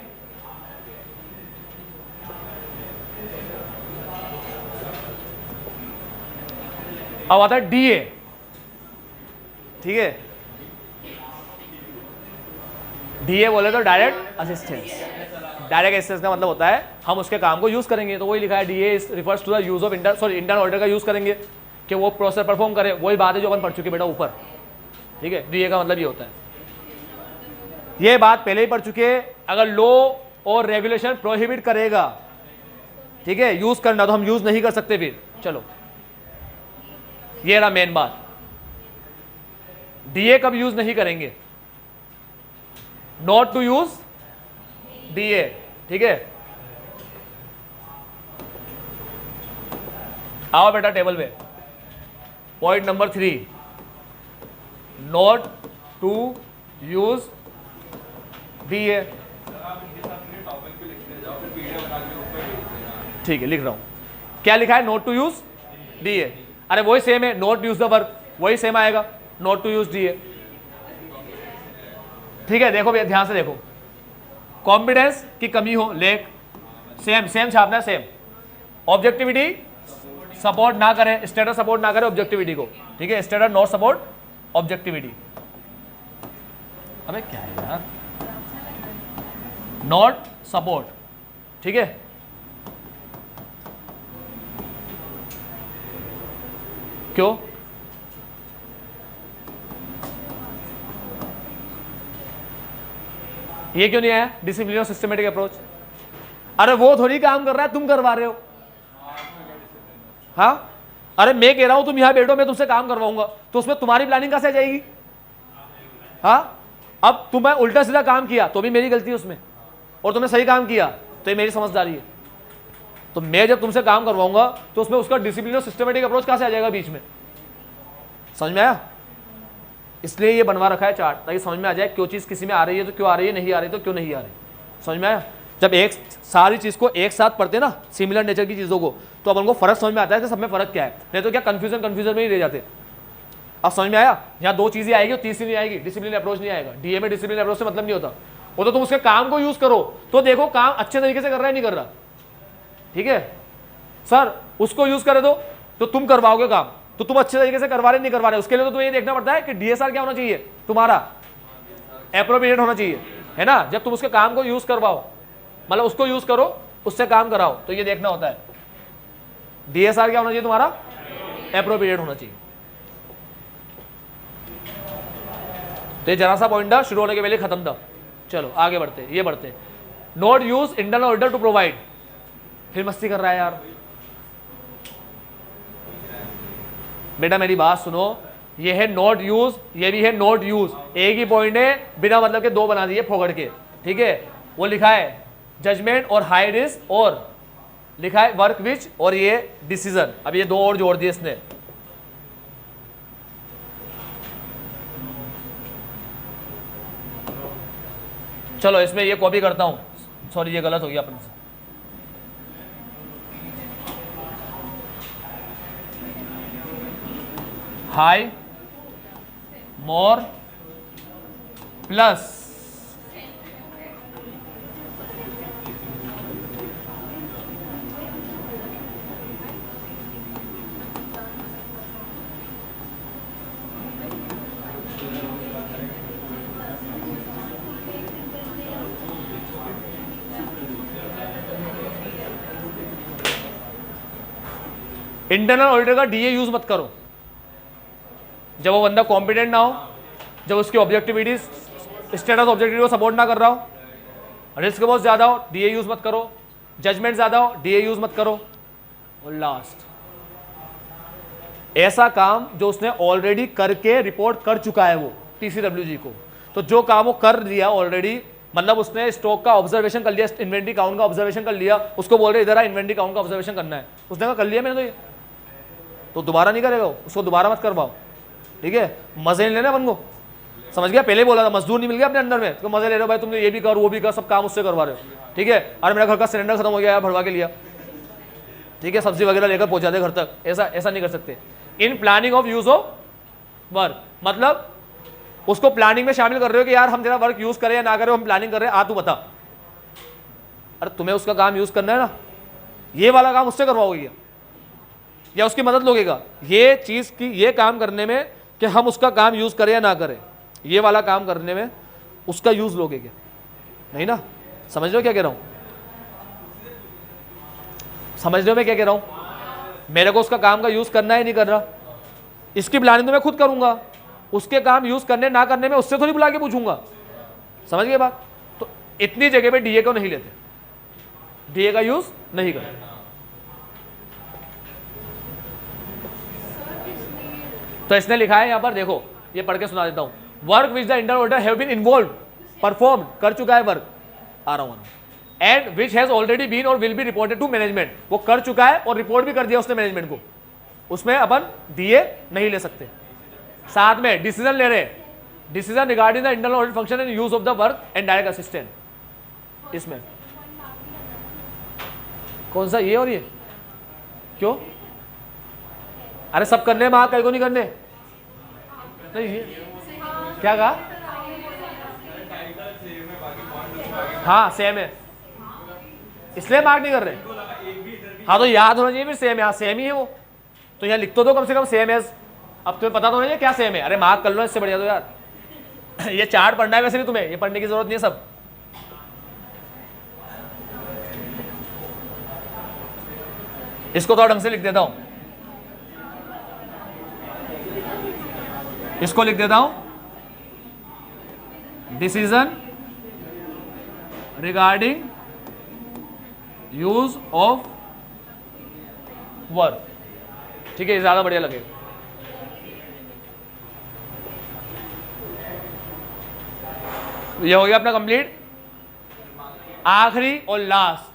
अब आता है DA, ठीक है, डीए बोले तो डायरेक्ट असिस्टेंस, डायरेक्ट असिस्टेंस का मतलब होता है हम उसके काम को यूज करेंगे, तो वही लिखा है DA refers to the use of internal order का यूज करेंगे कि वो प्रोसेस परफॉर्म करे, वही बात है जो अपन पढ़ चुके बेटा ऊपर, ठीक है। डीए का मतलब ये होता है, ये बात पहले ही पढ़ चुके, अगर लॉ और रेगुलेशन प्रोहिबिट करेगा, ठीक है, यूज करना, तो हम यूज नहीं कर सकते फिर। चलो ये रहा मेन बात, डीए कब यूज नहीं करेंगे, नॉट टू यूज डीए, ठीक है। आओ बेटा टेबल पे, point number 3, not to use DA, ठीक है लिख रहा हूं, क्या लिखा है, नॉट टू यूज डीए, अरे वही सेम है, नॉट यूज द वर्क, वही सेम आएगा, नॉट टू यूज डीए, ठीक है। देखो भैया ध्यान से देखो, कॉम्पिटेंस की कमी हो, लेक सेम सेम छापना है, सेम, ऑब्जेक्टिविटी सपोर्ट ना करे, स्टेटस सपोर्ट ना करे ऑब्जेक्टिविटी को, ठीक है, स्टेटस नॉट सपोर्ट ऑब्जेक्टिविटी, अबे क्या है यार, नॉट सपोर्ट, ठीक है। क्यों, ये क्यों नहीं आया डिसिप्लिन और सिस्टमेटिक अप्रोच? अरे वो थोड़ी काम कर रहा है, तुम करवा रहे हो। हाँ, अरे मैं कह रहा हूं तुम यहां बैठो, मैं तुमसे काम करवाऊंगा, तो उसमें तुम्हारी प्लानिंग कहां से आ जाएगी? हाँ, अब तुम्हें उल्टा सीधा काम किया तो भी मेरी गलती है उसमें, और तुमने सही काम किया तो ये मेरी समझदारी है। तो मैं जब तुमसे काम करवाऊंगा तो उसमें उसका डिसिप्लिन और सिस्टमेटिक अप्रोच कहां से आ जाएगा बीच में? समझ में आया? इसलिए ये बनवा रखा है चार्ट, ताकि समझ में आ जाए क्यों चीज किसी में आ रही है तो क्यों आ रही है, नहीं आ रही तो क्यों नहीं आ रही। समझ में आया? जब एक सारी चीज को एक साथ पढ़ते ना, सिमिलर नेचर की चीजों को, तो अपन को फर्क समझ में आता है कि सब में फर्क क्या है, नहीं तो क्या कंफ्यूजन में ही रह जाते। अब समझ में आया? यहाँ दो चीजें आएगी और तीसरी नहीं आएगी, डिसिप्लिन अप्रोच नहीं आएगा। डीए में डिसिप्लिन अप्रोच से मतलब नहीं होता, वो तो तुम उसके काम को यूज करो तो देखो काम अच्छे तरीके से कर रहा है नहीं कर रहा। ठीक है सर, उसको यूज करे तो तुम करवाओगे काम, तो तुम अच्छे तरीके से करवा रहे नहीं करवा रहे, उसके लिए तो तुम्हें ये देखना पड़ता है कि डीएसआर क्या होना चाहिए, तुम्हारा एप्रोप्रिएट होना चाहिए, है ना? जब तुम उसके काम को यूज करवाओ, मतलब उसको यूज करो, उससे काम कराओ, तो ये देखना होता है डीएसआर क्या होना चाहिए तुम्हारा, एप्रोप्रिएट होना चाहिए। तो ये जरा सा पॉइंट था, शुरू होने के पहले खत्म था। चलो आगे बढ़ते, ये बढ़ते। Not use internal order to provide, फिर मस्ती कर रहा है यार। बेटा मेरी बात सुनो, ये है नॉट यूज, ये भी है नॉट यूज, एक ही पॉइंट है, बिना मतलब के दो बना दिए फोगड़ के। ठीक है, वो लिखा है जजमेंट और हाई रिस्क, और लिखा है वर्क विच, और ये डिसीजन। अब ये दो और जोड़ दिए इसने। चलो इसमें ये कॉपी करता हूं, सॉरी ये गलत हो गया अपन से। हाई मोर प्लस इंटरनल ऑडिटर का डीए यूज मत करो जब वो बंदा कॉम्पिटेंट ना हो, जब उसकी ऑब्जेक्टिविटी स्टेटस ऑब्जेक्टिविटी को सपोर्ट ना कर रहा हो, रिस्क बहुत ज्यादा हो, डीए यूज मत करो, जजमेंट ज्यादा हो, डीए यूज मत करो, और लास्ट ऐसा काम जो उसने ऑलरेडी करके रिपोर्ट कर चुका है वो टीसीडब्ल्यूजी को। तो जो काम वो कर लिया ऑलरेडी, मतलब उसने स्टॉक का ऑब्जर्वेशन कर लिया, इन्वेंट्री काउंट का ऑब्जर्वेशन कर लिया, उसको बोल रहे इधर आ इन्वेंट्री काउंट का ऑब्जर्वेशन करना है, उसने कहा कर लिया मैंने, तो ये तो दोबारा नहीं करेगा, उसको दोबारा मत करवाओ। ठीक है, मजे नहीं लेना अपन को, समझ गया? पहले बोला था मजदूर नहीं मिल गया अपने अंदर में, तो मजे ले रहे हो भाई, तुमने ये भी कर वो भी कर, सब काम उससे करवा रहे हो। ठीक है, अरे मेरा घर का सिलेंडर खत्म हो गया यार, भरवा के लिया। ठीक है, सब्जी वगैरह लेकर पहुंचा दे घर तक, ऐसा नहीं कर सकते। In planning of use of work, मतलब उसको प्लानिंग में शामिल कर रहे हो कि यार हम तेरा वर्क यूज करें या ना करें, हम प्लानिंग कर रहे हैं, आ तू बता। अरे तुम्हें उसका काम यूज करना है ना, ये वाला काम उससे करवाओगे या उसकी मदद लोगेगा? ये चीज की ये काम करने में कि हम उसका काम यूज करें या ना करें, ये वाला काम करने में उसका यूज लोगे क्या? नहीं ना। समझ रहे हो क्या कह रहा हूं? समझ रहे हो मैं क्या कह रहा हूं? मेरे को उसका काम का यूज करना है नहीं कर रहा, इसकी प्लानिंग तो मैं खुद करूंगा, उसके काम यूज करने ना करने में उससे थोड़ी बुला के पूछूंगा। समझ गए बात? तो इतनी जगह पे डीए को नहीं लेते, डीए का यूज नहीं करते। तो इसने लिखा है यहां पर, देखो ये पढ़ के सुना देता हूं। Work which the internal auditor have been involve, perform कर चुका है वर्क, आ रहा हूं, and which has already been और will be reported to management, वो कर चुका है और रिपोर्ट भी कर दिया उसने मैनेजमेंट को, उसमें अपन डीए नहीं ले सकते। साथ में डिसीजन ले रहे, decision regarding the internal audit function and use of the work and direct assistant, इसमें कौन सा ये और ये क्यों? अरे सब करने में कई को नहीं करने, नहीं ये क्या कहा? हाँ सेम है, इसलिए मार्क नहीं कर रहे। हाँ तो याद होना चाहिए फिर सेम है, हाँ सेम ही है वो, तो यहाँ लिख तो दो कम से कम सेम है। अब तुम्हें पता तो नहीं है क्या सेम है, अरे मार्क कर लो इससे बढ़िया तो यार। ये चार्ट पढ़ना है वैसे भी तुम्हें, ये पढ़ने की जरूरत नहीं है सब। इसको थोड़ा ढंग से लिख देता हूं, इसको लिख देता हूं, decision regarding use of verb. ठीक है, ज्यादा बढ़िया लगेगा। ये हो गया अपना कंप्लीट। आखिरी और लास्ट,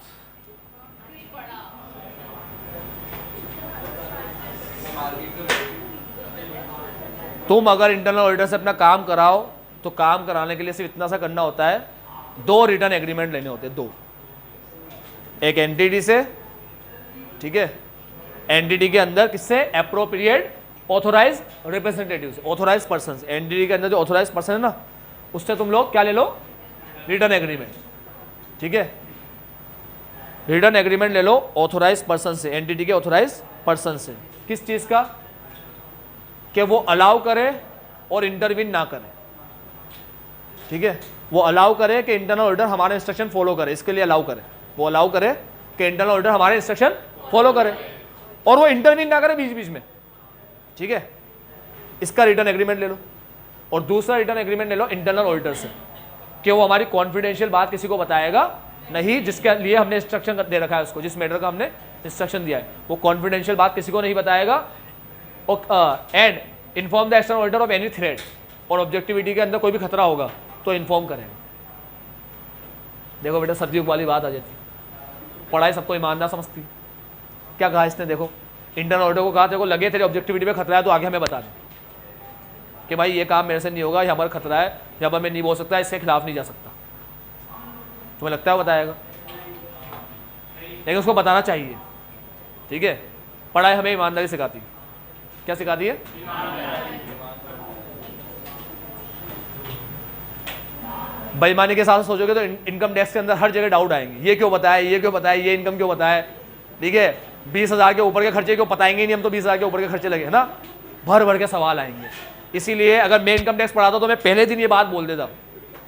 तुम अगर इंटरनल ऑडिटर से अपना काम कराओ तो काम कराने के लिए सिर्फ इतना सा करना होता है, 2 रिटर्न एग्रीमेंट लेने होते हैं, 2। एक एंटिटी से, ठीक है, एंटिटी के अंदर किससे, एप्रोप्रिएट ऑथोराइज रिप्रेजेंटेटिव से, ऑथोराइज पर्सन। एंटिटी के अंदर जो ऑथोराइज पर्सन है ना, उससे तुम लोग क्या ले लो, रिटर्न एग्रीमेंट। ठीक है, रिटर्न एग्रीमेंट ले लो ऑथोराइज पर्सन से, एंटिटी के ऑथोराइज पर्सन से। किस चीज का, कि वो अलाउ करे और इंटरवीन ना करे। ठीक है, वो अलाउ करे कि इंटरनल ऑडिटर हमारे इंस्ट्रक्शन फॉलो करे, इसके लिए अलाउ करे, वो अलाउ करे कि इंटरनल ऑडिटर हमारे इंस्ट्रक्शन फॉलो करे और वो इंटरवीन ना करे बीच बीच में। ठीक है, इसका रिटर्न एग्रीमेंट ले लो। और दूसरा रिटर्न एग्रीमेंट ले लो इंटरनल ऑडिटर से, कि वो हमारी कॉन्फिडेंशियल बात किसी को बताएगा नहीं, जिसके लिए हमने इंस्ट्रक्शन दे रखा है उसको, जिस मैटर का हमने इंस्ट्रक्शन दिया है, वो कॉन्फिडेंशियल बात किसी को नहीं बताएगा। And inform the external auditor of any threat, और ऑब्जेक्टिविटी के अंदर कोई भी खतरा होगा तो इन्फॉर्म करेंगे। देखो बेटा, सब्जी वाली बात आ जाती है, पढ़ाई सबको ईमानदार समझती है। क्या कहा इसने, देखो इंटरनल ऑडिटर को कहा, देखो लगे तेरे ऑब्जेक्टिविटी में खतरा है तो आगे हमें बता दें कि भाई ये काम मेरे से नहीं होगा, ये हमारा खतरा है, या मैं नहीं बोल सकता, इसके खिलाफ नहीं जा सकता। तुम्हें लगता है बताएगा, लेकिन उसको बताना चाहिए। ठीक है, पढ़ाई हमें ईमानदारी सिखाती है। क्या सिखाती है, बेईमानी के साथ सोचोगे तो इनकम टैक्स के अंदर हर जगह डाउट आएंगे, ये क्यों बताया, ये क्यों बताया, ये इनकम क्यों बताया। ठीक है, 20,000 के ऊपर के खर्चे क्यों बताएंगे नहीं हम, तो 20,000 के ऊपर के खर्चे लगे है ना, भर भर के सवाल आएंगे। इसीलिए अगर मैं इनकम टैक्स पढ़ाता तो मैं पहले दिन ये बात बोल देता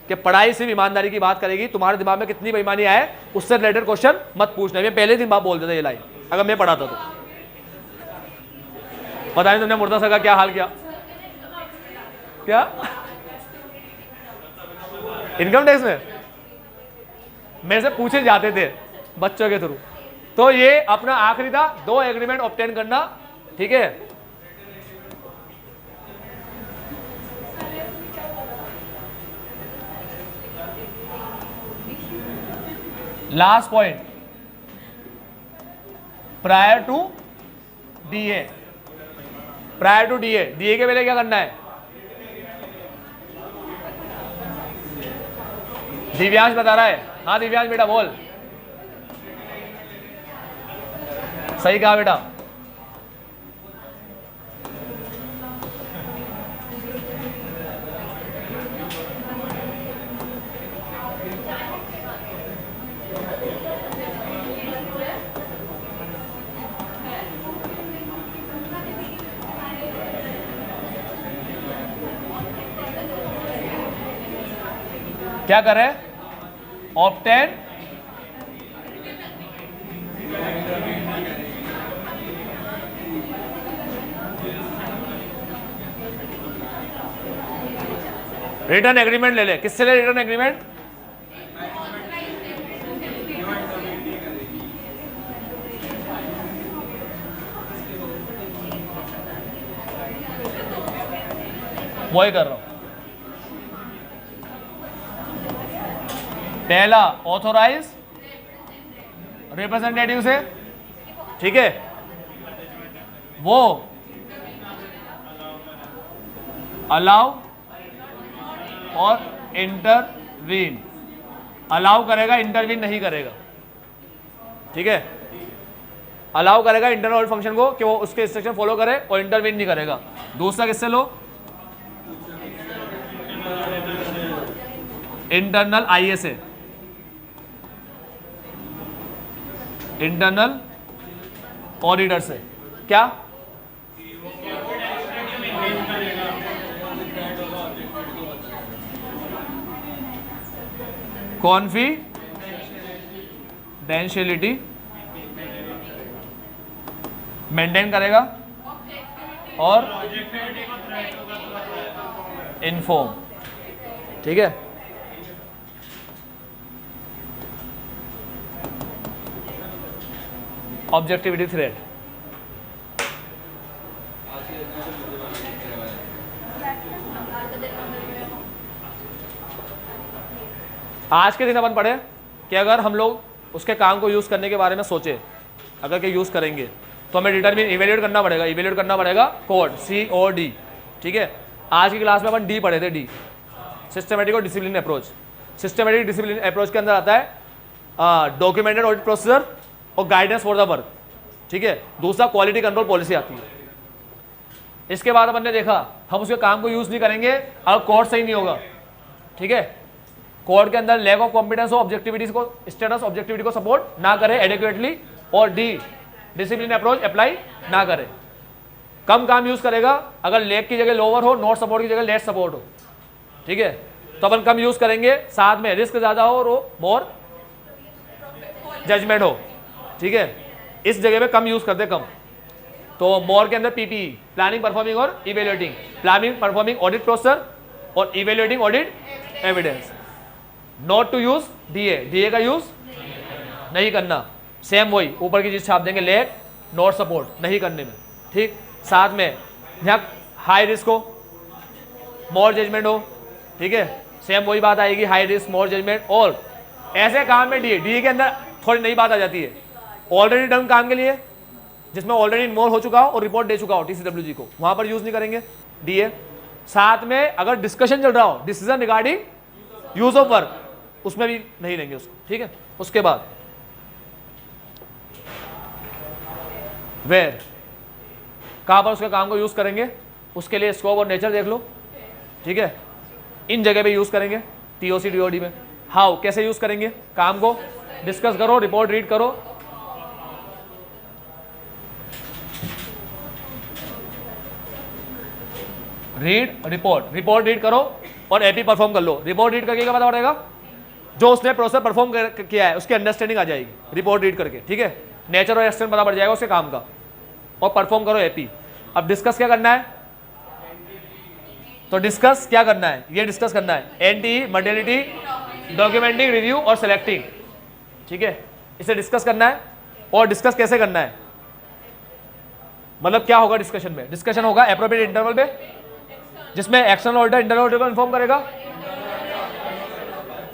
कि पढ़ाई सिर्फ ईमानदारी की बात करेगी, तुम्हारे दिमाग में कितनी बेईमानी आए उससे रिलेटेड क्वेश्चन मत पूछना। मैं पहले दिन बात बोल देता ये लाइन, अगर मैं पढ़ाता तो। पता नहीं तुमने मुर्दा सर का क्या हाल किया, क्या इनकम टैक्स में मेरे से पूछे जाते थे बच्चों के थ्रू। तो ये अपना आखिरी था, 2 एग्रीमेंट ऑब्टेन करना। ठीक है, last point, prior to DA. Prior to DA, DA के पहले क्या करना है, दिव्यांश बता रहा है। हाँ दिव्यांश बेटा बोल, सही कहा बेटा। क्या करें, ऑब्टेन रिटर्न एग्रीमेंट ले ले। किससे ले रिटर्न एग्रीमेंट, वही कर रहा हूं। पहला ऑथोराइज रिप्रेजेंटेटिव से, ठीक है, वो अलाउ और इंटरवीन, अलाउ करेगा इंटरवीन नहीं करेगा। ठीक है, अलाउ करेगा इंटरनल फंक्शन को कि वो उसके इंस्ट्रक्शन फॉलो करे और इंटरवीन नहीं करेगा। दूसरा किससे लो, इंटरनल आईए से, इंटरनल ऑडिटर से। क्या, कॉन्फिडेंशियलिटी मेंटेन करेगा और इन्फॉर्म। ठीक है, ऑब्जेक्टिविटी थ्रेड। आज के दिन अपन पढ़े कि अगर हम लोग उसके काम को यूज़ करने के बारे में सोचे, अगर के यूज़ करेंगे तो हमें डिटरमिन इवेल्यूएट करना पड़ेगा। इवेल्यूएट करना पड़ेगा कोड COD, ठीक है। आज की क्लास में अपन डी पढ़े थे, डी सिस्टमेटिक और discipline approach. Systematic discipline approach के अंदर आता है डॉक्यूमेंटेड ऑडिट प्रोसीजर और गाइडेंस फॉर द वर्क, ठीक है। दूसरा क्वालिटी कंट्रोल पॉलिसी आती है। इसके बाद अपन ने देखा हम उसके काम को यूज़ नहीं करेंगे अगर कोड सही नहीं होगा, ठीक है। कोड के अंदर लैक ऑफ कॉम्पिटेंस हो, ऑब्जेक्टिविटी को स्टेटस ऑब्जेक्टिविटी को सपोर्ट ना करे एडिक्वेटली, और डी डिसिप्लिन अप्रोच अप्लाई ना करे। कम काम यूज करेगा अगर लैक की जगह लोअर हो, नॉट सपोर्ट की जगह लेस सपोर्ट हो, ठीक है। तो अपन कम यूज करेंगे, साथ में रिस्क ज्यादा हो और मोर जजमेंट हो, ठीक है। इस जगह पे कम यूज करते कम। तो मोर के अंदर PPE प्लानिंग परफॉर्मिंग और evaluating, planning performing audit procedure और evaluating audit evidence. Not to use DA का यूज नहीं करना। सेम वही ऊपर की चीज छाप देंगे, लेट नॉट सपोर्ट नहीं करने में, ठीक। साथ में यहाँ हाई रिस्क हो, मोर जजमेंट हो, ठीक है। सेम वही बात आएगी, हाई रिस्क मोर जजमेंट। और ऐसे काम में DA के अंदर थोड़ी नई बात आ जाती है, ऑलरेडी डन काम के लिए जिसमें ऑलरेडी इन्वॉल्व हो चुका हो और रिपोर्ट दे चुका हो TCWG को, वहां पर यूज नहीं करेंगे DA। साथ में अगर डिस्कशन चल रहा हो, decision regarding use of work, उसमें भी नहीं लेंगे उसको, ठीक है। उसके बाद वेयर, कहां पर उसके काम को यूज करेंगे, उसके लिए स्कोप और नेचर देख लो, ठीक है। इन जगह पे यूज करेंगे TOC DOD में। हाउ, कैसे यूज करेंगे, काम को डिस्कस करो, रिपोर्ट रीड करो, रिपोर्ट रीड करो और AP परफॉर्म कर लो। रिपोर्ट रीड करके क्या पता पड़ेगा, जो उसने प्रोसेस परफॉर्म किया है उसकी अंडरस्टैंडिंग आ जाएगी रिपोर्ट रीड करके, ठीक है। नेचर और एक्सटेंट पता पड़ जाएगा उसके काम का, और परफॉर्म करो AP। अब डिस्कस क्या करना है, तो डिस्कस क्या करना है, ये डिस्कस करना है NTE, मॉडलिटी, डॉक्यूमेंटिंग, रिव्यू और सेलेक्टिंग, ठीक है। इसे डिस्कस करना है। और डिस्कस कैसे करना है, मतलब क्या होगा डिस्कशन में, डिस्कशन होगा एप्रोप्रिएट इंटरवल पे, जिसमें एक्सटर्नल ऑडिटर इंटरनल ऑडिटर को इन्फॉर्म करेगा,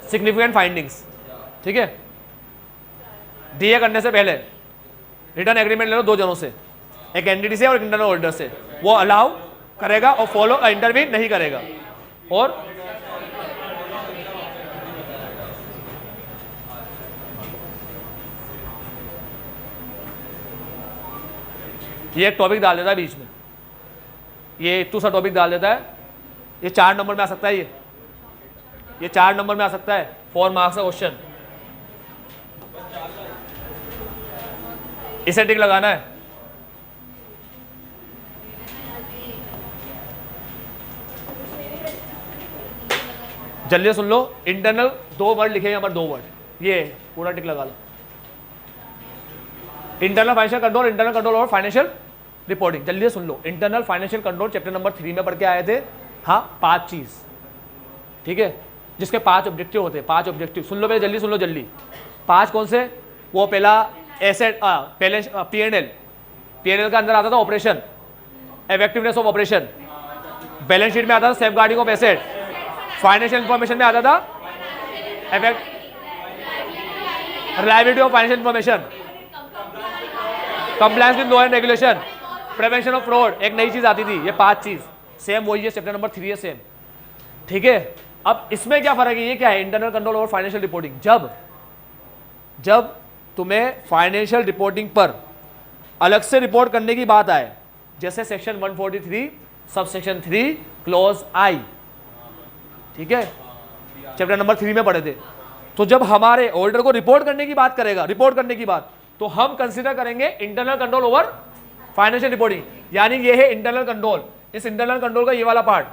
सिग्निफिकेंट फाइंडिंग्स, ठीक है। DA करने से पहले रिटर्न एग्रीमेंट ले लो दो जनों से, एक एनडीटी से और एक इंटरनल ऑडिटर से, वो अलाउ करेगा और फॉलो इंटरवीन नहीं करेगा। और ये एक टॉपिक डाल देता है बीच में, ये इतू सा टॉपिक डाल देता है, ये 4 नंबर में आ सकता है, ये 4 नंबर में आ सकता है, 4 मार्क्स का क्वेश्चन। इसे टिक लगाना है। जल्दी सुन लो, इंटरनल 2 वर्ड लिखे, यहां पर 2 वर्ड, ये पूरा टिक लगा लो। Internal financial control, internal control और फाइनेंशियल रिपोर्टिंग। जल्दी सुन लो, internal financial control chapter number 3 में पढ़ के आए थे। हाँ, 5 चीज, ठीक है, जिसके 5 ऑब्जेक्टिव होते हैं। 5 ऑब्जेक्टिव सुन लो पहले, जल्दी सुन लो जल्दी। 5 कौन से, वो पहला एसेट, पहले P&L का अंदर आता था operation, effectiveness of operation, balance sheet में आता था safeguarding of asset, financial information में आता था reliability of financial information, compliance with law and regulation, prevention of fraud, एक नई चीज आती थी। ये 5 चीज सेम वही है, चैप्टर नंबर 3 है सेम, ठीक है। अब इसमें क्या फर्क है, ये क्या है, इंटरनल कंट्रोल और फाइनेंशियल रिपोर्टिंग। जब तुम्हें फाइनेंशियल रिपोर्टिंग पर अलग से रिपोर्ट करने की बात आए, जैसे section 143 sub section 3 clause I, ठीक है, चैप्टर नंबर 3 में पढ़े थे। तो जब हमारे ऑडिटर को रिपोर्ट करने की बात करेगा, रिपोर्ट करने की बात, तो हम कंसीडर करेंगे internal control over financial reporting, यानी ये है इंटरनल कंट्रोल। इस इंटरनल कंट्रोल का ये वाला पार्ट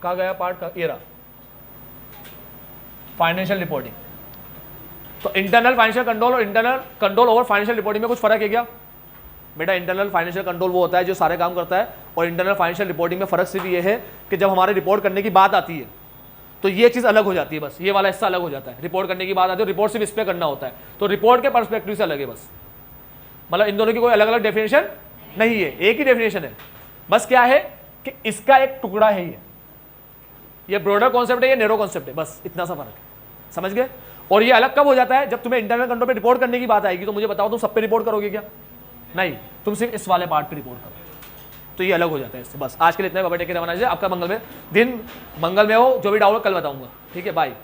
कहा गया, पार्ट का ये रहा फाइनेंशियल रिपोर्टिंग। तो इंटरनल फाइनेंशियल कंट्रोल और internal control over financial reporting में कुछ फर्क है क्या बेटा? इंटरनल फाइनेंशियल कंट्रोल वो होता है जो सारे काम करता है, और इंटरनल फाइनेंशियल रिपोर्टिंग में फर्क सिर्फ ये है कि जब हमारे रिपोर्ट करने की बात आती है तो ये चीज़ अलग हो जाती है, बस ये वाला हिस्सा अलग हो जाता है। रिपोर्ट करने की बात आती है, रिपोर्ट सिर्फ इस पर करना होता है, तो रिपोर्ट के पर्सपेक्टिव से अलग है बस। मतलब इन दोनों की कोई अलग अलग डेफिनेशन नहीं है, एक ही डेफिनेशन है, बस क्या है कि इसका एक टुकड़ा है ये ब्रॉडर कॉन्सेप्ट है, ये नैरो कॉन्सेप्ट है, बस इतना सा फर्क है, समझ गए। और ये अलग कब हो जाता है, जब तुम्हें इंटरनल कंट्रोल पे रिपोर्ट करने की बात आएगी। तो मुझे बताओ तुम सब पे रिपोर्ट करोगे क्या? नहीं, तुम सिर्फ इस वाले पार्ट पे रिपोर्ट करो, तो ये अलग हो जाता है इससे। बस आज के लिए इतना ही, बाबा टेक केयर, आपका मंगल में दिन मंगल में हो। जो भी डाउट कल बताऊंगा, ठीक है, बाय।